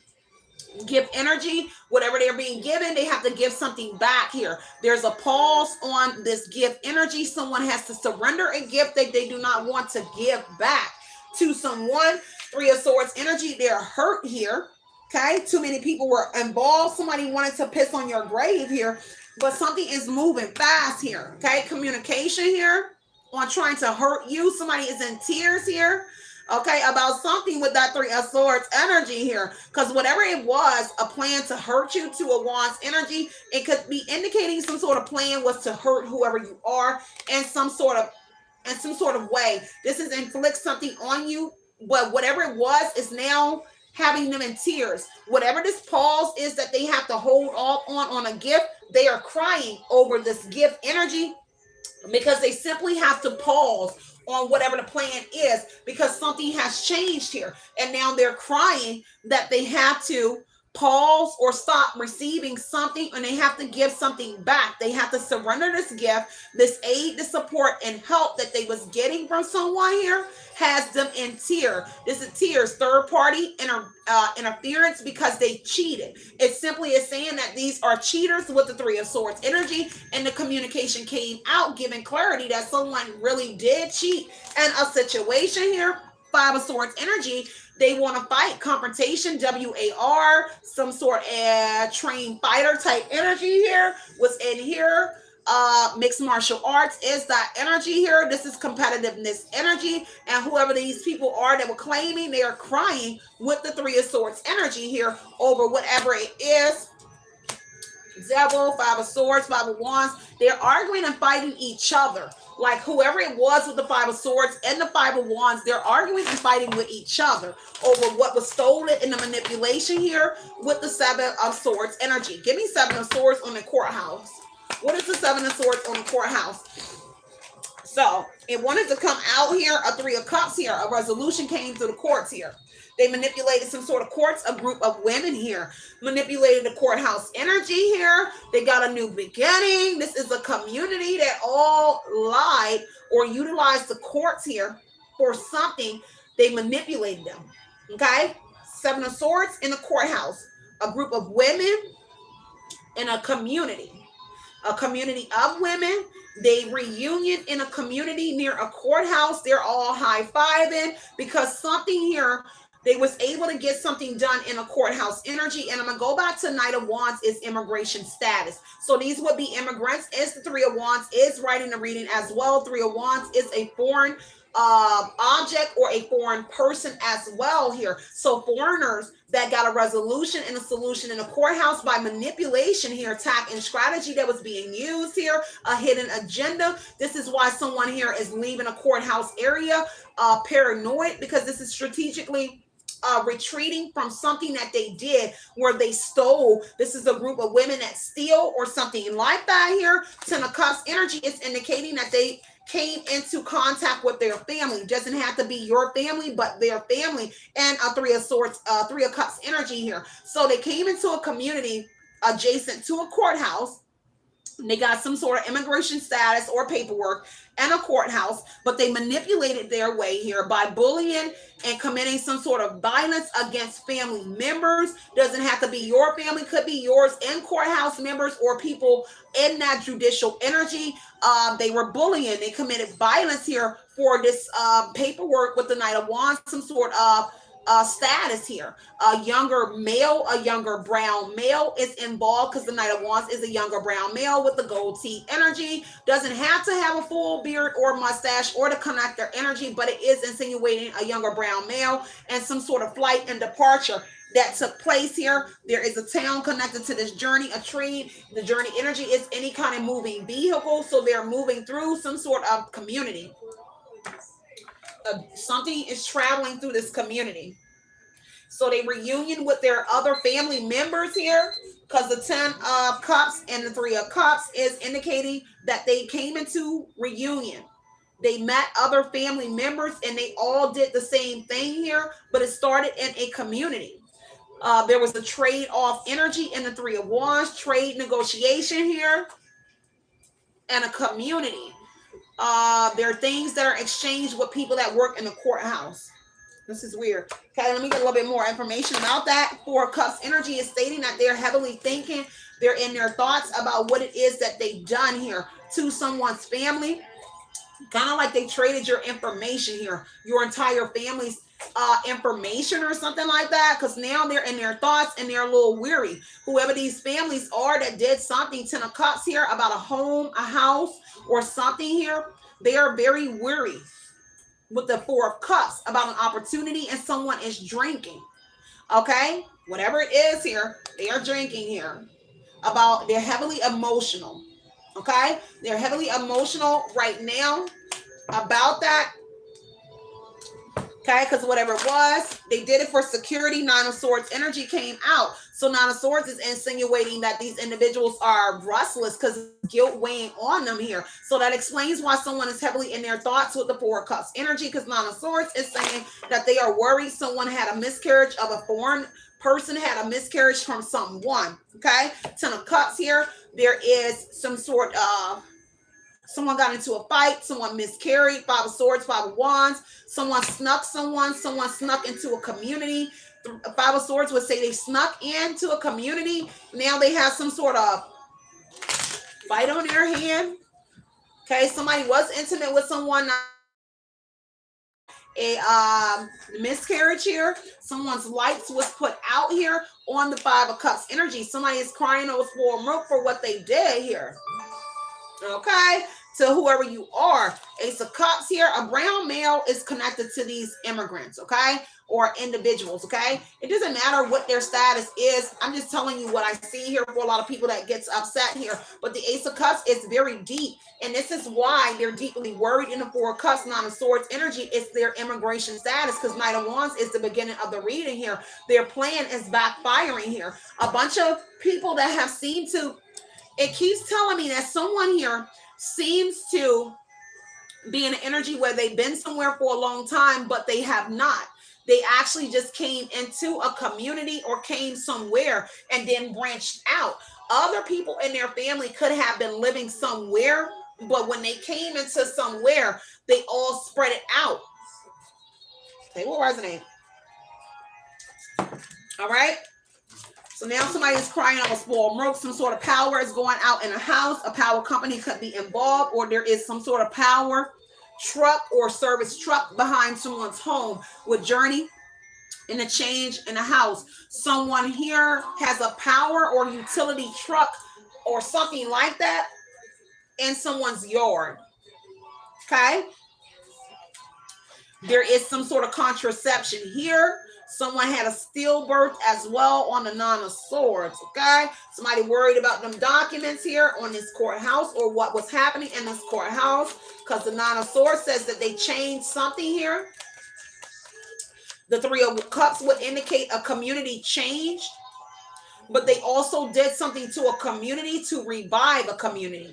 Give energy, whatever they're being given, they have to give something back here. There's a pause on this gift energy. Someone has to surrender a gift that they do not want to give back to someone. Three of Swords energy, they're hurt here. Okay, too many people were involved. Somebody wanted to piss on your grave here, but something is moving fast here. Okay, communication here on trying to hurt you. Somebody is in tears here. Okay, about something with that Three of Swords energy here, because whatever it was, a plan to hurt you, Two of Wands energy, it could be indicating some sort of plan was to hurt whoever you are in some sort of way. This is inflict something on you, but whatever it was is now having them in tears. Whatever this pause is that they have to hold off on a gift, they are crying over this gift energy because they simply have to pause on whatever the plan is because something has changed here, and now they're crying that they have to pause or stop receiving something, and they have to give something back. They have to surrender this gift, this aid, the support and help that they was getting from someone here has them in tears. This is tears, third party interference because they cheated. It simply is saying that these are cheaters with the Three of Swords energy, and the communication came out giving clarity that someone really did cheat in a situation here. Five of Swords energy, they want to fight, confrontation, WAR, some sort of trained fighter type energy here was in here. Mixed martial arts is that energy here. This is competitiveness energy, and whoever these people are that were claiming, they are crying with the Three of Swords energy here over whatever it is. Devil, Five of Swords, Five of Wands, they're arguing and fighting each other. Like whoever it was with the Five of Swords and the Five of Wands, they're arguing and fighting with each other over what was stolen in the manipulation here with the Seven of Swords energy. Give me Seven of Swords on the Courthouse. What is the Seven of Swords on the Courthouse? So it wanted to come out here, a Three of Cups here. A resolution came to the courts here. They manipulated some sort of courts, a group of women here manipulated the courthouse energy here. They got a new beginning. This is a community that all lied or utilized the courts here for something. They manipulated them. Okay? Seven of Swords in the courthouse. A group of women in a community. A community of women. They reunion in a community near a courthouse. They're all high-fiving because something here, they was able to get something done in a courthouse energy. And I'm going to go back to Knight of Wands is immigration status. So these would be immigrants. Is the Three of Wands is writing the reading as well. Three of Wands is a foreign object or a foreign person as well here. So foreigners that got a resolution and a solution in a courthouse by manipulation here, attack and strategy that was being used here, a hidden agenda. This is why someone here is leaving a courthouse area paranoid, because this is strategically retreating from something that they did where they stole. This is a group of women that steal or something like that here. Ten of Cups energy is indicating that they came into contact with their family. It doesn't have to be your family, but their family. And a Three of Swords, Three of Cups energy here. So they came into a community adjacent to a courthouse. They got some sort of immigration status or paperwork and a courthouse, but they manipulated their way here by bullying and committing some sort of violence against family members. Doesn't have to be your family, could be yours, and courthouse members or people in that judicial energy. They were bullying. They committed violence here for this paperwork with the Knight of Wands, some sort of status here. A younger male, a younger brown male is involved because the Knight of Wands is a younger brown male with the gold teeth energy. Doesn't have to have a full beard or mustache or to connect their energy, but it is insinuating a younger brown male and some sort of flight and departure that took place here. There is a town connected to this journey, a tree. The journey energy is any kind of moving vehicle, so they're moving through some sort of community. Something is traveling through this community. So they reunion with their other family members here, because the 10 of Cups and the 3 of Cups is indicating that they came into reunion. They met other family members and they all did the same thing here, but it started in a community. There was a trade off energy in the 3 of Wands, trade negotiation here, and a community. There are things that are exchanged with people that work in the courthouse. This is weird. Okay, let me get a little bit more information about that. 4 of Cups energy is stating that they're heavily thinking. They're in their thoughts about what it is that they've done here to someone's family. Kind of like they traded your information here, your entire family's information or something like that, because now they're in their thoughts and they're a little weary. Whoever these families are that did something, 10 of Cups here, about a home, a house, or something here, they are very weary. With the 4 of Cups about an opportunity and someone is drinking. Okay, whatever it is here, they are drinking here. They're heavily emotional. Okay, they're heavily emotional right now about that. Okay, because whatever it was, they did it for security. 9 of Swords energy came out. So 9 of Swords is insinuating that these individuals are restless because guilt weighing on them here. So that explains why someone is heavily in their thoughts with the 4 of Cups energy, because 9 of Swords is saying that they are worried someone had a miscarriage of a foreign person, had a miscarriage from someone. Okay, 10 of Cups here. There is some sort of someone got into a fight, someone miscarried. 5 of Swords, 5 of Wands, someone snuck someone snuck into a community. 5 of Swords would say they snuck into a community. Now they have some sort of fight on their hand. Okay, somebody was intimate with someone. A miscarriage here. Someone's lights was put out here on the 5 of Cups energy. Somebody is crying over spoiled milk for what they did here. Okay, to whoever you are. Ace of Cups here. A brown male is connected to these immigrants, okay, or individuals, okay. It doesn't matter what their status is. I'm just telling you what I see here for a lot of people that gets upset here. But the Ace of Cups is very deep, and this is why they're deeply worried. In the 4 of Cups, 9 of Swords energy is their immigration status, because Knight of Wands is the beginning of the reading here. Their plan is backfiring here. A bunch of people that have seemed to, it keeps telling me that someone here seems to be in an energy where they've been somewhere for a long time, but they have not. They actually just came into a community or came somewhere and then branched out. Other people in their family could have been living somewhere, but when they came into somewhere, they all spread it out. Okay, what was the name? All right. So now somebody is crying out a spoiled milk. Some sort of power is going out in a house. A power company could be involved, or there is some sort of power truck or service truck behind someone's home with journey and a change in a house. Someone here has a power or utility truck or something like that in someone's yard. Okay. There is some sort of contraception here. Someone had a stillbirth as well on the 9 of Swords, okay? Somebody worried about them documents here on this courthouse or what was happening in this courthouse, because the 9 of Swords says that they changed something here. The 3 of Cups would indicate a community changed, but they also did something to a community to revive a community.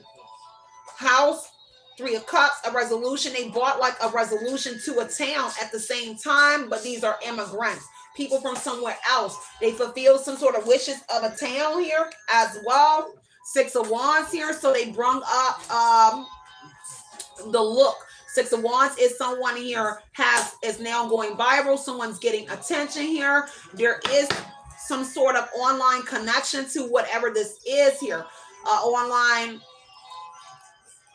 House, 3 of Cups, a resolution. They brought like a resolution to a town at the same time, but these are immigrants, people from somewhere else. They fulfilled some sort of wishes of a town here as well. Six of Wands here. So they brung up the look. Six of Wands is someone here is now going viral. Someone's getting attention here. There is some sort of online connection to whatever this is here. Online,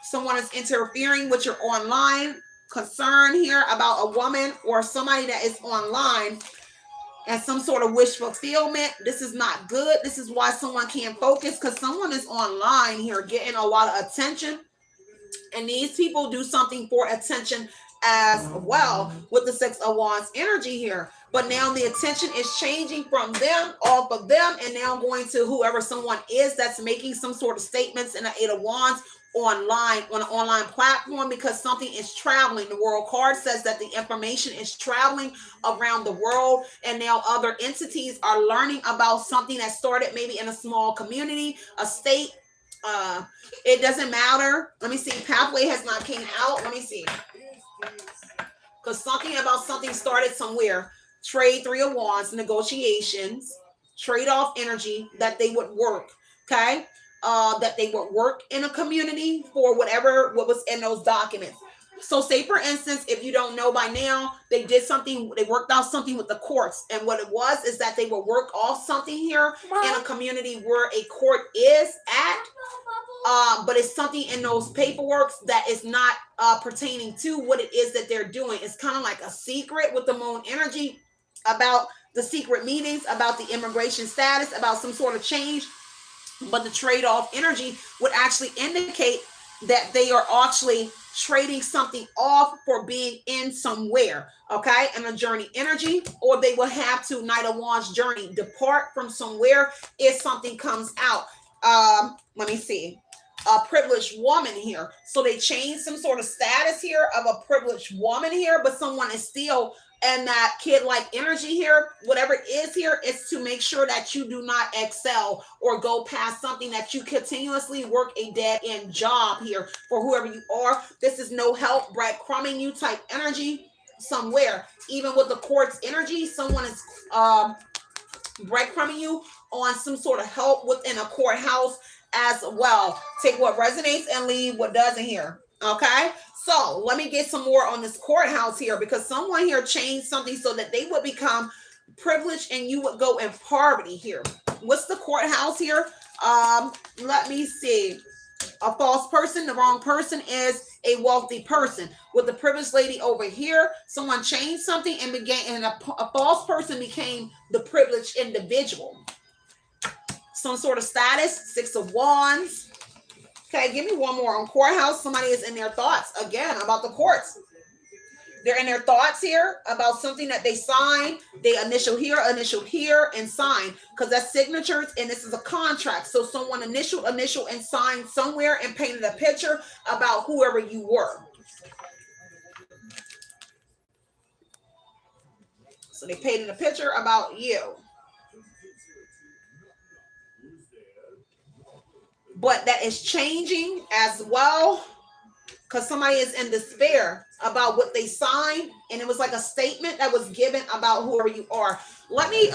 someone is interfering with your online concern here about a woman or somebody that is online and some sort of wish fulfillment. This is not good. This is why someone can't focus, because someone is online here getting a lot of attention. And these people do something for attention as well with the Six of Wands energy here. But now the attention is changing from them, off of them, and now going to whoever someone is that's making some sort of statements in the Eight of Wands online, on an online platform, because something is traveling. The World card says that the information is traveling around the world, and now other entities are learning about something that started maybe in a small community, a state. It doesn't matter. Let me see. Pathway has not came out. Let me see. Because something about something started somewhere. Trade, Three of Wands, negotiations, trade-off energy, that they would work. Okay. That they would work in a community for what was in those documents. So say, for instance, if you don't know by now, they did something, they worked out something with the courts. And what it was is that they would work off something here in a community where a court is at. But it's something in those paperwork that is not pertaining to what it is that they're doing. It's kind of like a secret with the moon energy about the secret meetings, about the immigration status, about some sort of change. But the trade-off energy would actually indicate that they are actually trading something off for being in somewhere, okay, and a journey energy, or they will have to, Knight of Wands journey, depart from somewhere if something comes out. Let me see. A privileged woman here. So they changed some sort of status here of a privileged woman here, but someone is still in that kid-like energy here. Whatever it is here is to make sure that you do not excel or go past something, that you continuously work a dead-end job here for whoever you are. This is no help, breadcrumbing you type energy somewhere. Even with the court's energy, someone is breadcrumbing you on some sort of help within a courthouse as well. Take what resonates and leave what doesn't here. Okay, so let me get some more on this courthouse here, because someone here changed something so that they would become privileged and you would go in poverty here. What's the courthouse here? Let me see. A false person. The wrong person is a wealthy person. With the privileged lady over here, someone changed something and a false person became the privileged individual. Some sort of status. Six of Wands. Okay, give me one more on courthouse. Somebody is in their thoughts again about the courts. They're in their thoughts here about something that they sign. They initial here, and sign, because that's signatures, and this is a contract. So someone initial, and signed somewhere and painted a picture about whoever you were. So they painted a picture about you. But that is changing as well, because somebody is in despair about what they signed, and it was like a statement that was given about whoever you are. Let me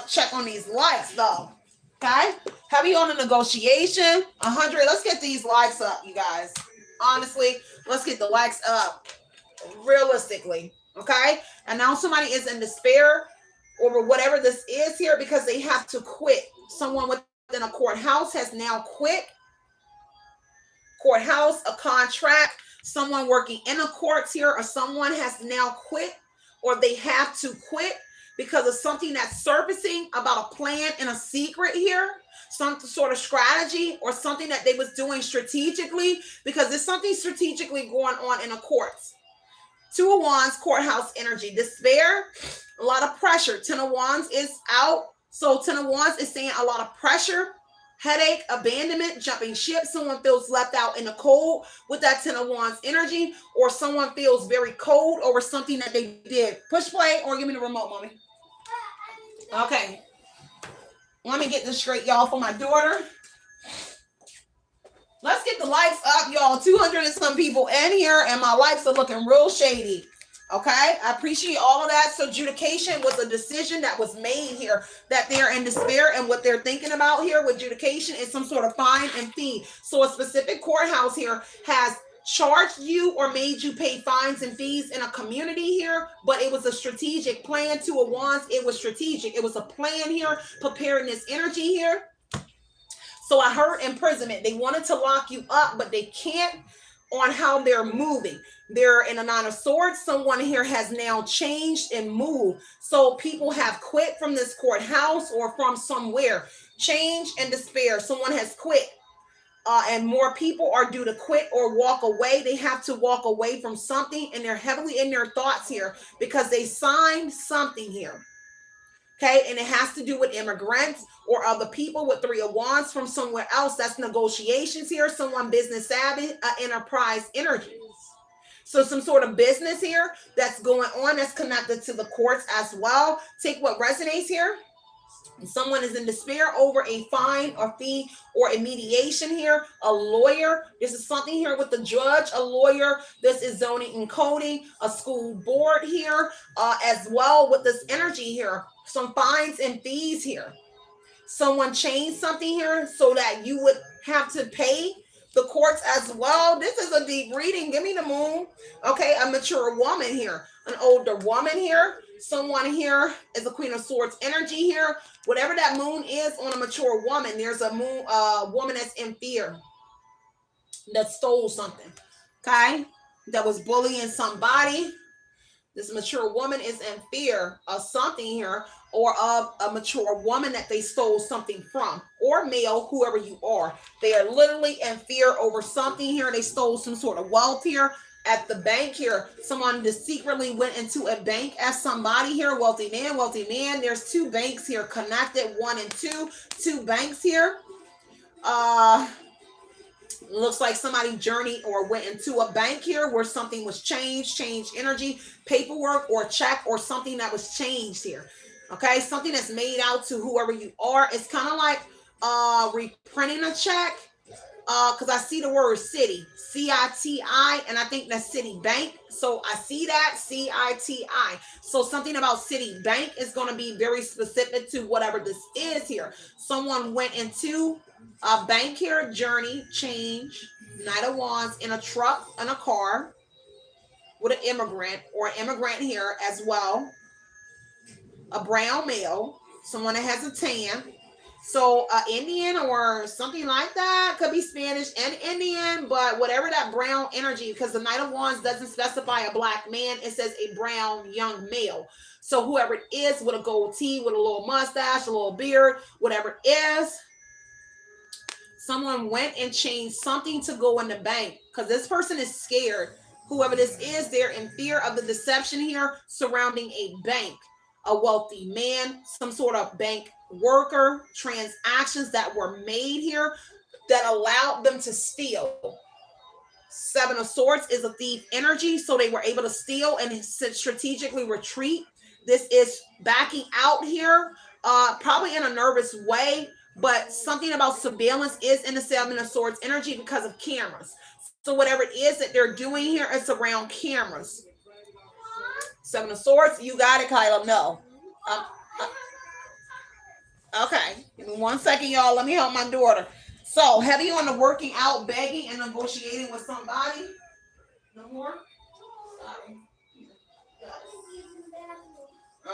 check on these likes though. Okay, heavy on the negotiation. 100. Let's get these likes up, you guys. Honestly, let's get the likes up realistically. Okay, and now somebody is in despair over whatever this is here, because they have to quit. Someone within a courthouse has now quit. Courthouse, a contract, someone working in the courts here, or someone has now quit, or they have to quit because of something that's surfacing about a plan and a secret here, some sort of strategy or something that they was doing strategically, because there's something strategically going on in the courts. Two of Wands, courthouse energy, despair, a lot of pressure. Ten of Wands is out. So Ten of Wands is saying a lot of pressure, headache, abandonment, jumping ship. Someone feels left out in the cold with that Ten of Wands energy, or someone feels very cold over something that they did. Push play or give me the remote, mommy. Okay. Let me get this straight, y'all, for my daughter. Let's get the likes up, y'all. 200 and some people in here, and my likes are looking real shady. Okay, I appreciate all of that. So adjudication was a decision that was made here, that they're in despair, and what they're thinking about here with adjudication is some sort of fine and fee. So a specific courthouse here has charged you or made you pay fines and fees in a community here, but it was a strategic plan. Two of Wands, it was strategic. It was a plan here, preparing this energy here. So I heard imprisonment. They wanted to lock you up, but they can't on how they're moving. They're in a Nine of Swords. Someone here has now changed and moved. So people have quit from this courthouse or from somewhere. Change and despair. Someone has quit. And more people are due to quit or walk away. They have to walk away from something, and they're heavily in their thoughts here because they signed something here. Okay, and it has to do with immigrants or other people with Three of Wands from somewhere else. That's negotiations here. Someone business savvy, enterprise energy. So some sort of business here that's going on that's connected to the courts as well. Take what resonates here. Someone is in despair over a fine or fee or a mediation here. A lawyer. This is something here with the judge, a lawyer. This is zoning and coding, a school board here as well with this energy here. Some fines and fees here. Someone changed something here so that you would have to pay the courts as well. This is a deep reading. Give me the moon. Okay, a mature woman here, an older woman here. Someone here is a Queen of Swords energy here. Whatever that moon is on a mature woman, there's a moon woman that's in fear, that stole something. Okay, that was bullying somebody. This mature woman is in fear of something here, or of a mature woman that they stole something from, or male, whoever you are. They are literally in fear over something here. They stole some sort of wealth here. At the bank here, someone just secretly went into a bank as somebody here. Wealthy man, wealthy man. There's two banks here connected, 1 and 2. Two banks here. Looks like somebody journeyed or went into a bank here where something was changed energy, paperwork or check or something that was changed here. Okay, something that's made out to whoever you are. It's kind of like reprinting a check, because I see the word city, C-I-T-I, and I think that's City Bank. So I see that, C-I-T-I. So something about City Bank is going to be very specific to whatever this is here. Someone went into a bank here, journey, change, Knight of Wands, in a truck, in a car, with an immigrant, or an immigrant here as well. A brown male, someone that has a tan. So Indian or something like that. Could be Spanish and Indian, but whatever that brown energy, because the Knight of Wands doesn't specify a black man. It says a brown young male. So whoever it is with a gold tee, with a little mustache, a little beard, whatever it is, someone went and changed something to go in the bank because this person is scared. Whoever this is, they're in fear of the deception here surrounding a bank. A wealthy man, some sort of bank worker, transactions that were made here that allowed them to steal. 7 of Swords is a thief energy, so they were able to steal and strategically retreat. This is backing out here, probably in a nervous way, but something about surveillance is in the 7 of Swords energy because of cameras. So whatever it is that they're doing here, it's around cameras. 7 of Swords, you got it, Kyla. No. Okay. Give me 1 second, y'all. Let me help my daughter. So, heavy on the working out, begging, and negotiating with somebody. No more? Sorry.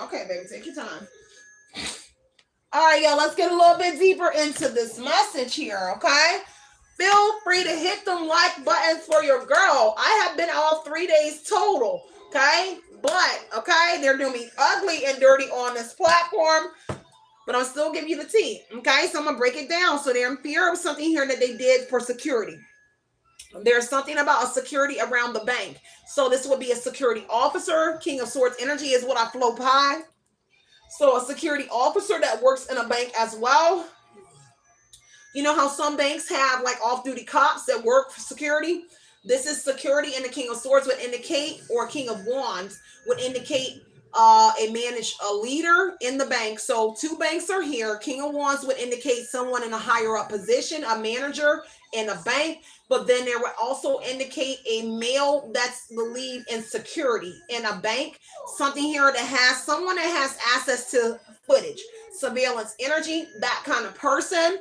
Okay, baby. Take your time. All right, y'all. Let's get a little bit deeper into this message here, okay? Feel free to hit them like buttons for your girl. I have been off 3 days total, okay? But, okay, they're doing me ugly and dirty on this platform, but I'm still giving you the tea, okay? So I'm going to break it down. So they're in fear of something here that they did for security. There's something about a security around the bank. So this would be a security officer. King of Swords energy is what I flow by. So a security officer that works in a bank as well. You know how some banks have like off-duty cops that work for security? This is security, and the King of Swords would indicate, or King of Wands would indicate a leader in the bank. So two banks are here. King of Wands would indicate someone in a higher up position, a manager in a bank, but then there would also indicate a male that's the lead in security in a bank. Something here that has someone that has access to footage, surveillance energy, that kind of person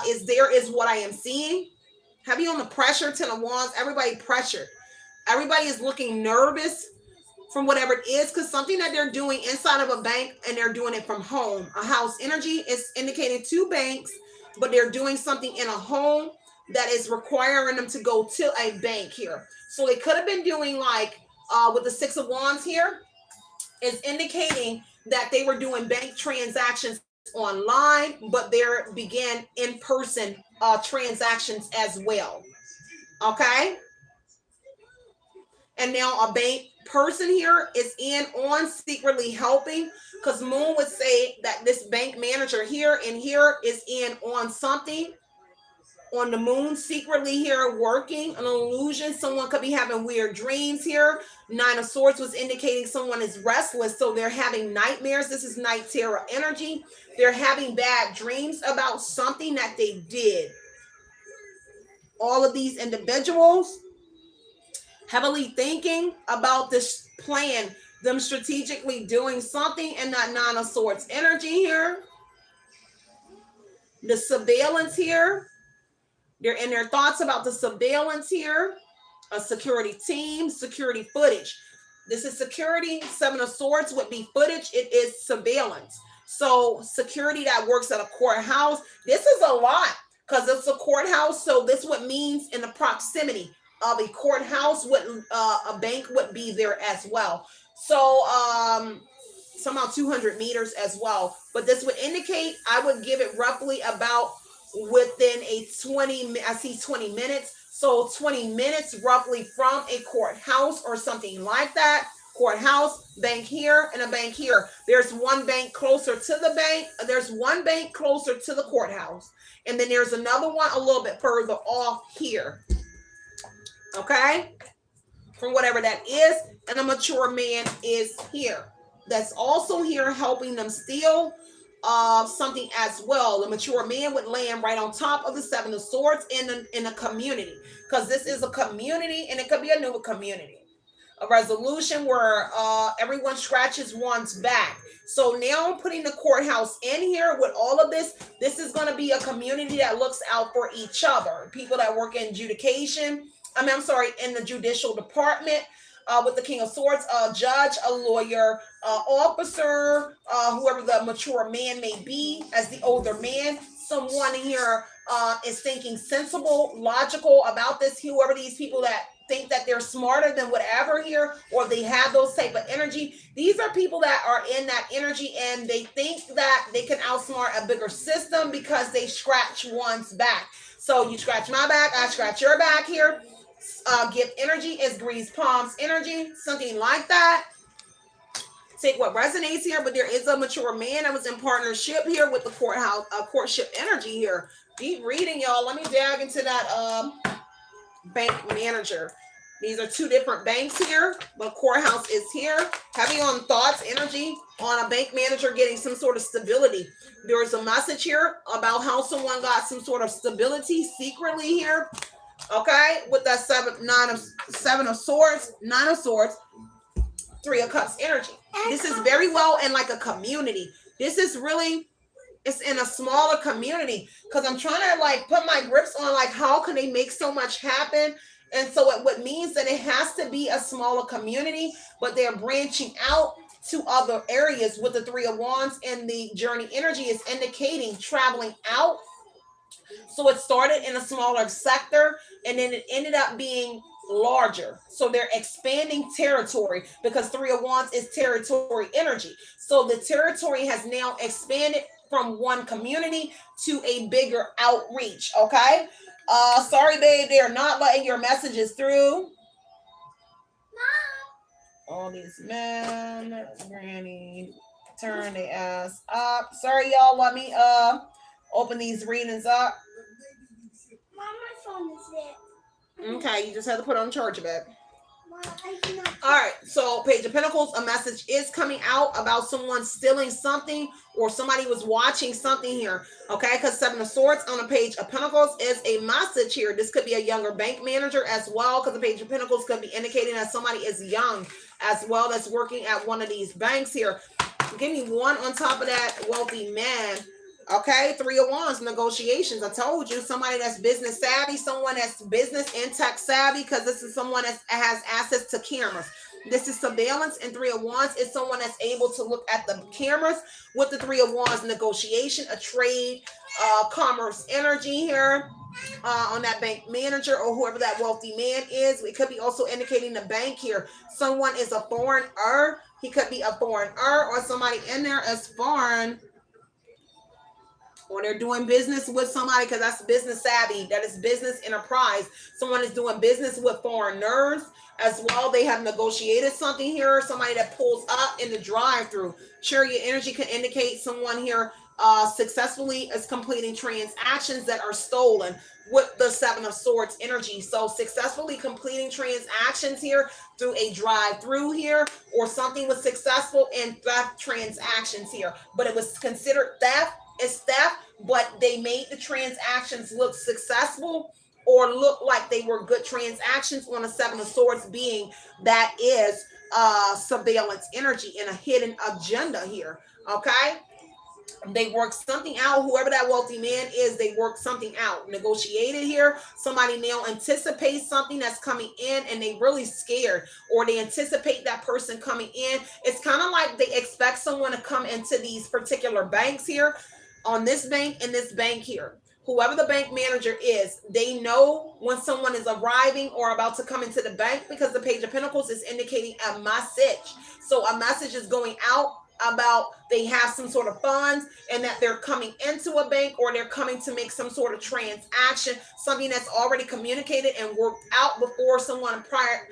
is what I am seeing. Heavy on the pressure, Ten of Wands, everybody pressured. Everybody is looking nervous from whatever it is, because something that they're doing inside of a bank and they're doing it from home. A house energy is indicating two banks, but they're doing something in a home that is requiring them to go to a bank here. So they could have been doing like with the Six of Wands here, is indicating that they were doing bank transactions online, but there began in-person transactions as well. Okay. And now a bank person here is in on secretly helping, because Moon would say that this bank manager here and here is in on something on the Moon, secretly here working an illusion. Someone could be having weird dreams here. Nine of Swords was indicating someone is restless, so they're having nightmares. This is night terror energy. They're having bad dreams about something that they did. All of these individuals heavily thinking about this plan, them strategically doing something in that Nine of Swords energy here. The surveillance here. They're in their thoughts about the surveillance here. A security team, security footage. This is security. Seven of Swords would be footage. It is surveillance. So security that works at a courthouse. This is a lot because it's a courthouse. So this what means in the proximity of a courthouse, what a bank would be there as well. So somehow 200 meters as well. But this would indicate, I would give it roughly about within a 20, I see 20 minutes. So 20 minutes roughly from a courthouse or something like that. Courthouse, bank here, and a bank here. There's one bank closer to the bank. There's one bank closer to the courthouse. And then there's another one a little bit further off here. Okay? From whatever that is. And a mature man is here. That's also here helping them steal something as well. The mature man would land right on top of the Seven of Swords in a community, because this is a community, and it could be a new community. A resolution where everyone scratches one's back. So now putting the courthouse in here with all of this, this is going to be a community that looks out for each other. People that work in adjudication, in the judicial department, with the King of Swords, a judge, a lawyer, officer, whoever the mature man may be as the older man. Someone here is thinking sensible, logical about this. Whoever these people that think that they're smarter than whatever here, or they have those type of energy. These are people that are in that energy, and they think that they can outsmart a bigger system because they scratch one's back. So you scratch my back, I scratch your back here. Give energy is grease palms energy, something like that. Take what resonates here, but there is a mature man that was in partnership here with the courthouse, courtship energy here. Deep reading, y'all. Let me dive into that bank manager. These are two different banks here, but courthouse is here. Heavy on thoughts, energy on a bank manager getting some sort of stability. There's a message here about how someone got some sort of stability secretly here. Okay, with that seven of swords, nine of swords, three of cups energy. This is very well in like a community. This is really, it's in a smaller community, because I'm trying to like put my grips on like how can they make so much happen. And so it means that it has to be a smaller community, but they're branching out to other areas with the Three of Wands, and the journey energy is indicating traveling out. So it started in a smaller sector, and then it ended up being larger. So they're expanding territory, because Three of Wands is territory energy. So the territory has now expanded from one community to a bigger outreach. Okay. Sorry, babe, they are not letting your messages through. All these men, granny, turn their ass up. Sorry, y'all. Let me open these readings up. Mom, my phone is there. Okay, you just have to put on charger, babe. All right, so Page of Pentacles, a message is coming out about someone stealing something, or somebody was watching something here, okay? Because Seven of Swords on the Page of Pentacles is a message here. This could be a younger bank manager as well, because the Page of Pentacles could be indicating that somebody is young as well that's working at one of these banks here. Give me one on top of that, wealthy man. Okay, Three of Wands, negotiations. I told you, somebody that's business savvy, someone that's business and tech savvy, because this is someone that has access to cameras. This is surveillance, and Three of Wands is someone that's able to look at the cameras with the Three of Wands, negotiation, a trade, commerce energy here. On that bank manager or whoever that wealthy man is. It could be also indicating the bank here. Someone is a foreigner. He could be a foreigner, or somebody in there as foreign, or they're doing business with somebody, because that's business savvy. That is business enterprise. Someone is doing business with foreigners as well. They have negotiated something here. Somebody that pulls up in the drive-through. Chariot energy can indicate someone here successfully is completing transactions that are stolen with the Seven of Swords energy. So successfully completing transactions here through a drive-through here, or something was successful in theft transactions here, but it was considered theft. It's theft, but they made the transactions look successful or look like they were good transactions on a Seven of Swords, being that is surveillance energy and a hidden agenda here. Okay, they work something out. Whoever that wealthy man is, they work something out, negotiated here. Somebody now anticipates something that's coming in, and they really scared, or they anticipate that person coming in. It's kind of like they expect someone to come into these particular banks here, on this bank and this bank here. Whoever the bank manager is, they know when someone is arriving or about to come into the bank, because the Page of Pentacles is indicating a message. So a message is going out about they have some sort of funds, and that they're coming into a bank, or they're coming to make some sort of transaction, something that's already communicated and worked out before someone prior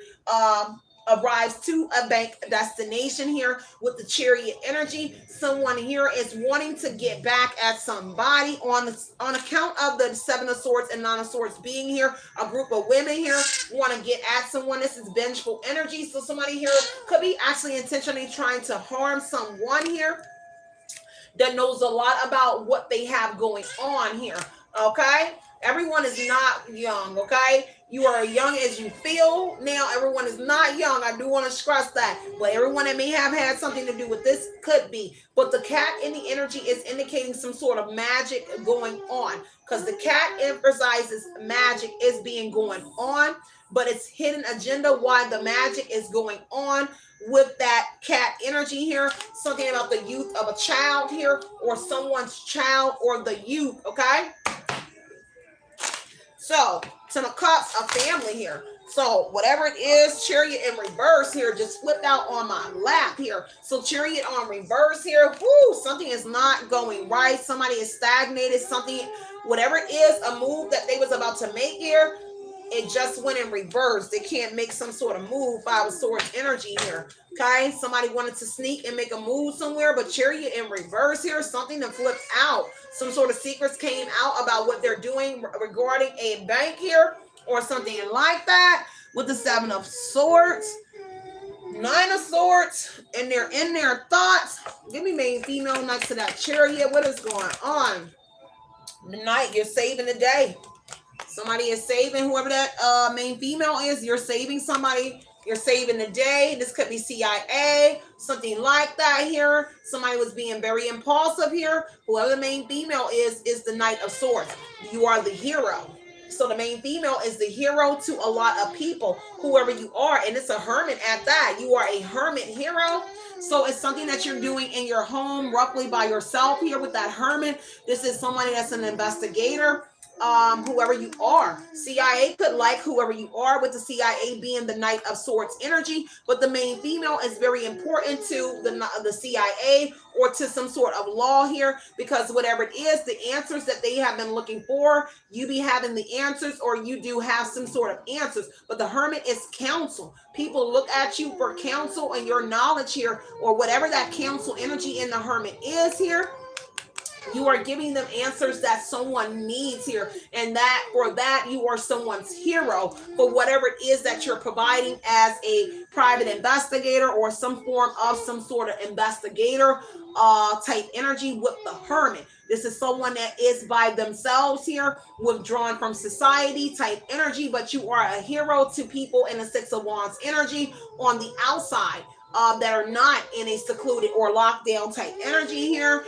arrives to a bank destination here with the Chariot energy. Someone here is wanting to get back at somebody on account of the Seven of Swords and Nine of Swords being here. A group of women here want to get at someone. This is vengeful energy. So somebody here could be actually intentionally trying to harm someone here that knows a lot about what they have going on here. Okay, everyone is not young. Okay, you are young as you feel. Now, everyone is not young. I do want to stress that. But everyone that may have had something to do with this could be. But the cat in the energy is indicating some sort of magic going on, because the cat emphasizes magic is being going on, but it's hidden agenda why the magic is going on with that cat energy here. Something about the youth of a child here, or someone's child, or the youth. Okay, so Ten of Cups, a family here. So whatever it is, Chariot in reverse here just flipped out on my lap here. So Chariot on reverse here. Whoo, something is not going right. Somebody is stagnated. Something, whatever it is, a move that they was about to make here, it just went in reverse. They can't make some sort of move. Five of Swords energy here. Okay, somebody wanted to sneak and make a move somewhere, but Chariot in reverse here, something that flipped out. Some sort of secrets came out about what they're doing regarding a bank here, or something like that, with the Seven of Swords, Nine of Swords, and they're in their thoughts. Give me main female next to that Chariot. What is going on? The night, you're saving the day. Somebody is saving, whoever that main female is, you're saving somebody. You're saving the day. This could be CIA, something like that here. Somebody was being very impulsive here. Whoever the main female is the Knight of Swords. You are the hero. So the main female is the hero to a lot of people, whoever you are. And it's a hermit at that. You are a hermit hero. So it's something that you're doing in your home, roughly by yourself here with that hermit. This is somebody that's an investigator. Whoever you are. CIA could like whoever you are, with the CIA being the Knight of Swords energy, but the main female is very important to the CIA or to some sort of law here, because whatever it is, the answers that they have been looking for, you be having the answers, or you do have some sort of answers. But the hermit is counsel. People look at you for counsel and your knowledge here, or whatever that counsel energy in the hermit is here. You are giving them answers that someone needs here, and that for that you are someone's hero for whatever it is that you're providing as a private investigator or some form of some sort of investigator type energy with the hermit. This is someone that is by themselves here, withdrawn from society type energy, but you are a hero to people in the Six of Wands energy on the outside that are not in a secluded or lockdown type energy here.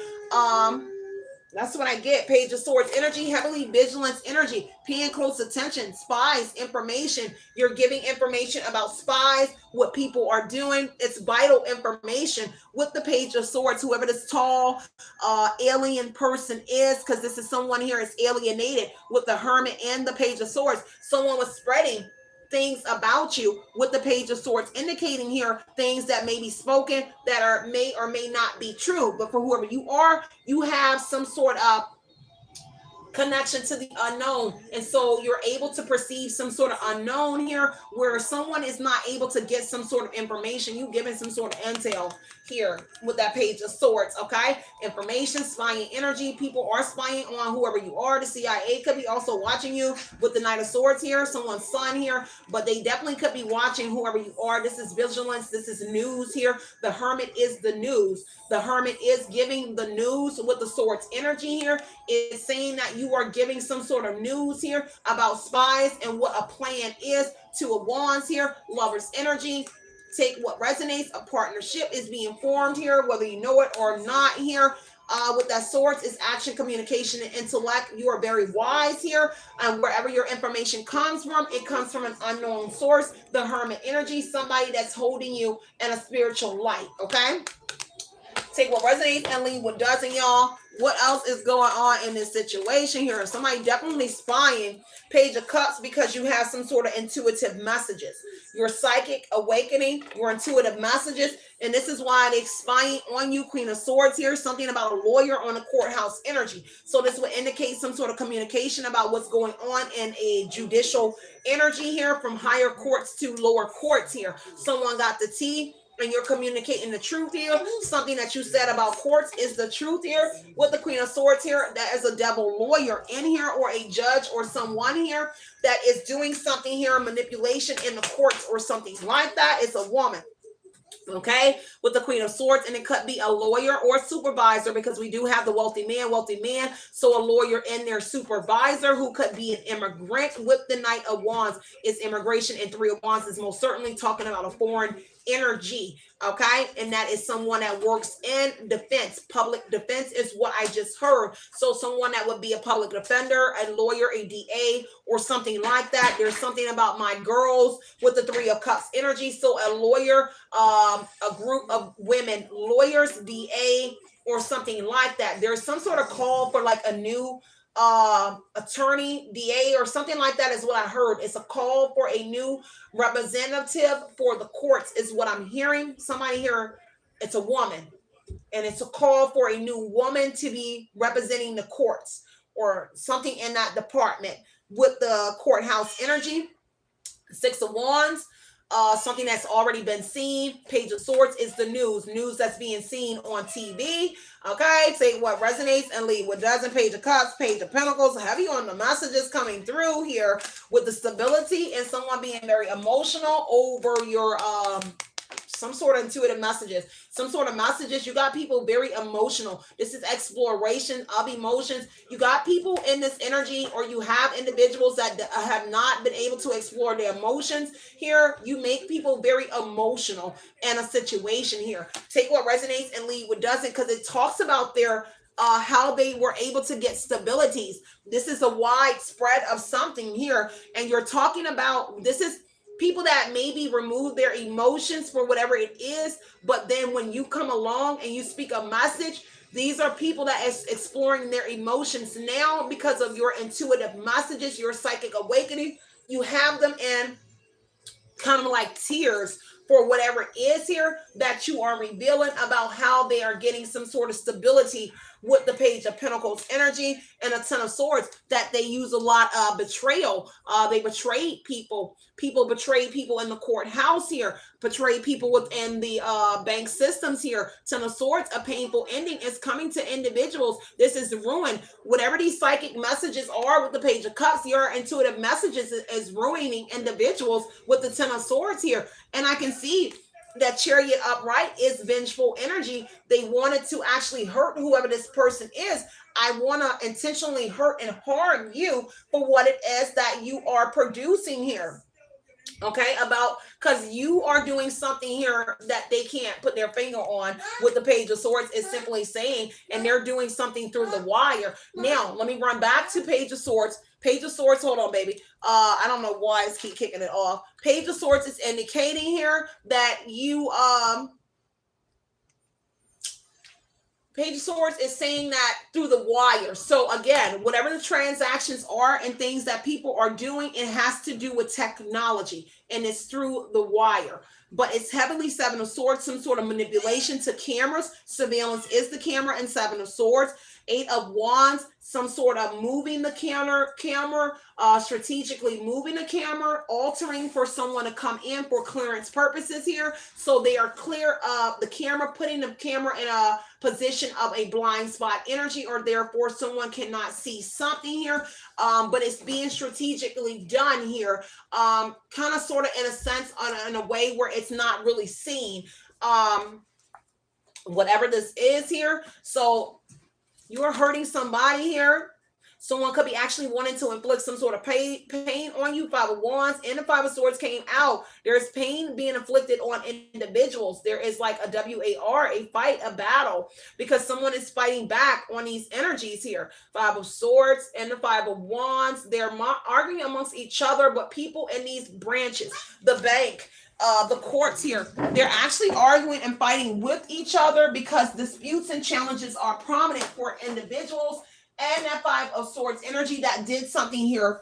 That's what I get. Page of Swords energy, heavily vigilance energy, paying close attention, spies, information. You're giving information about spies, what people are doing. It's vital information with the Page of Swords, whoever this tall alien person is, because this is someone here is alienated with the Hermit and the Page of Swords. Someone was spreading things about you with the Page of Swords, indicating here things that may be spoken that are may or may not be true. But for whoever you are, you have some sort of connection to the unknown, and so you're able to perceive some sort of unknown here where someone is not able to get some sort of information. You giving some sort of intel here with that Page of Swords. Okay, information, spying energy. People are spying on whoever you are. The CIA could be also watching you with the Knight of Swords here, someone's son here, but they definitely could be watching whoever you are. This is vigilance. This is news here. The Hermit is the news. The Hermit is giving the news with the Swords energy here. It's saying that you are giving some sort of news here about spies and what a plan is. Two of Wands here, Lover's energy. Take what resonates. A partnership is being formed here, whether you know it or not here. With that Swords is action, communication, and intellect. You are very wise here, and wherever your information comes from, it comes from an unknown source. The Hermit energy, somebody that's holding you in a spiritual light. Okay, take what resonates and leave what doesn't, y'all. What else is going on in this situation here? Somebody definitely spying. Page of Cups, because you have some sort of intuitive messages. Your psychic awakening, your intuitive messages, and this is why they're spying on you. Queen of Swords here, something about a lawyer on a courthouse energy. So this would indicate some sort of communication about what's going on in a judicial energy here, from higher courts to lower courts here. Someone got the tea, and you're communicating the truth here. Something that you said about courts is the truth here. With the Queen of Swords here, that is a devil lawyer in here, or a judge, or someone here that is doing something here, manipulation in the courts or something like that. It's a woman. Okay, with the Queen of Swords, and it could be a lawyer or supervisor, because we do have the wealthy man. So a lawyer and their supervisor, who could be an immigrant. With the Knight of Wands is immigration, and Three of Wands is most certainly talking about a foreign energy. Okay, and that is someone that works in defense. Public defense is what I just heard. So someone that would be a public defender, a lawyer, a DA, or something like that. There's something about my girls with the Three of Cups energy. So a lawyer, a group of women lawyers, DA, or something like that. There's some sort of call for like a new attorney, DA, or something like that is what I heard. It's a call for a new representative for the courts is what I'm hearing. Somebody here, it's a woman, and it's a call for a new woman to be representing the courts or something in that department. With the courthouse energy, Six of Wands, something that's already been seen. Page of Swords is the news that's being seen on TV. Okay, take what resonates and leave what doesn't. Page of Cups, Page of Pentacles, heavy on the messages coming through here with the stability and someone being very emotional over your some sort of intuitive messages, some sort of messages. You got people very emotional. This is exploration of emotions. You got people in this energy, or you have individuals that have not been able to explore their emotions here. You make people very emotional in a situation here. Take what resonates and leave what doesn't, because it talks about their how they were able to get stabilities. This is a wide spread of something here, and you're talking about, this is people that maybe remove their emotions for whatever it is, but then when you come along and you speak a message, these are people that is exploring their emotions now because of your intuitive messages, your psychic awakening. You have them in kind of like tears for whatever it is here that you are revealing about how they are getting some sort of stability with the Page of Pentacles energy and a Ten of Swords, that they use a lot of betrayal. They betrayed people. People betrayed people in the courthouse here, betrayed people within the bank systems here. Ten of Swords, a painful ending is coming to individuals. This is ruin. Whatever these psychic messages are with the Page of Cups, your intuitive messages is ruining individuals with the Ten of Swords here. And I can see that Chariot upright is vengeful energy. They wanted to actually hurt whoever this person is. I want to intentionally hurt and harm you for what it is that you are producing here. Okay, because you are doing something here that they can't put their finger on with the Page of Swords is simply saying, and they're doing something through the wire. Now, let me run back to Page of Swords. Page of Swords, hold on, baby. I don't know why it's keep kicking it off. Page of Swords is indicating here that you, Page of Swords is saying that through the wire. So again, whatever the transactions are and things that people are doing, it has to do with technology, and it's through the wire. But it's heavily Seven of Swords, some sort of manipulation to cameras. Surveillance is the camera and Seven of Swords. Eight of Wands, some sort of moving the camera, strategically moving the camera, altering for someone to come in for clearance purposes here. So they are clear of the camera, putting the camera in a position of a blind spot energy, or therefore someone cannot see something here. But it's being strategically done here, kind of sort of in a sense, in a way where it's not really seen. Whatever this is here. So you're hurting somebody here. Someone could be actually wanting to inflict some sort of pain on you. Five of Wands and the Five of Swords came out. There's pain being inflicted on individuals. There is like a WAR, a fight, a battle, because someone is fighting back on these energies here. Five of Swords and the Five of Wands. They're arguing amongst each other, but people in these branches, the bank, the courts here, they're actually arguing and fighting with each other because disputes and challenges are prominent for individuals. And that Five of Swords energy that did something here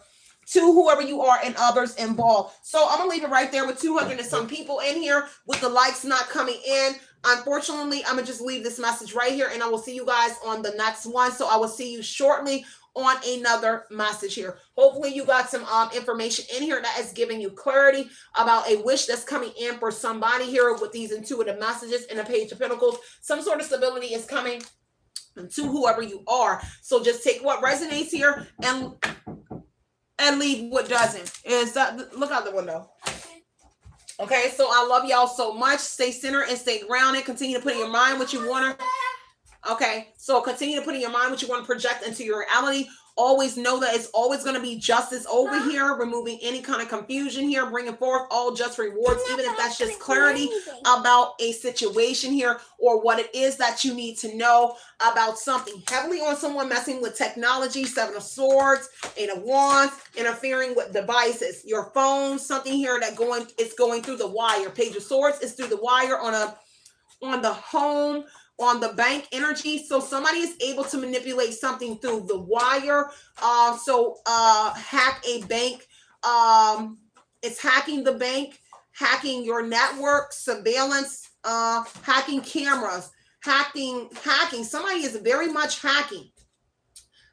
to whoever you are and others involved. So I'm gonna leave it right there with 200 and some people in here with the likes not coming in. Unfortunately, I'm gonna just leave this message right here, and I will see you guys on the next one. So I will see you shortly on another message here. Hopefully you got some information in here that is giving you clarity about a wish that's coming in for somebody here with these intuitive messages in the Page of Pentacles. Some sort of stability is coming to whoever you are. So just take what resonates here and leave what doesn't. Is that, look out the window. Okay, so I love y'all so much. Stay centered and stay grounded. Continue to put in your mind what you want to. Okay, so continue to put in your mind what you want to project into your reality. Always know that it's always going to be justice over here, removing any kind of confusion here, bringing forth all just rewards, even if that's just clarity about a situation here or what it is that you need to know about something. Heavily on someone messing with technology, Seven of Swords, Eight of Wands, interfering with devices, your phone, something here that it's going through the wire. Page of Swords is through the wire on the home, on the bank energy. So somebody is able to manipulate something through the wire. Hack a bank. It's hacking the bank, hacking your network, surveillance, hacking cameras, hacking. Somebody is very much hacking.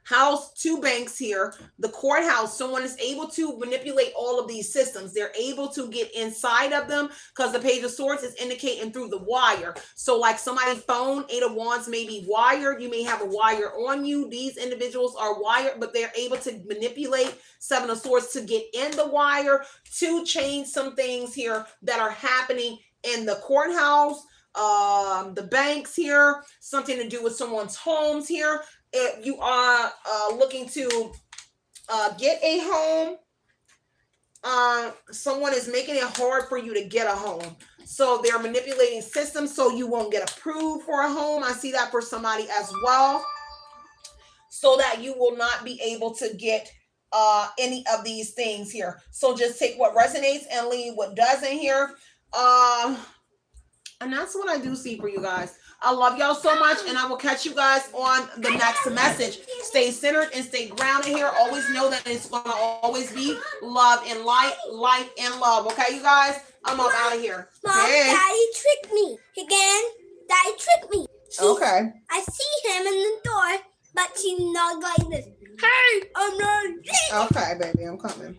House, two banks here, the courthouse. Someone is able to manipulate all of these systems. They're able to get inside of them because the Page of Swords is indicating through the wire. So like somebody's phone, Eight of Wands may be wired. You may have a wire on you. These individuals are wired, but they're able to manipulate Seven of Swords to get in the wire to change some things here that are happening in the courthouse, the banks here, something to do with someone's homes here. If you are looking to get a home, someone is making it hard for you to get a home. So they're manipulating systems so you won't get approved for a home. I see that for somebody as well. So that you will not be able to get any of these things here. So just take what resonates and leave what doesn't here. And that's what I do see for you guys. I love y'all so much, and I will catch you guys on the next message. Stay centered and stay grounded here. Always know that it's going to always be love and light and love. Okay, you guys? I'm out of here. Mom, hey. Daddy tricked me again. Daddy tricked me. Okay. I I see him in the door, but she's not like this. Hey, I'm not. Okay, baby, I'm coming.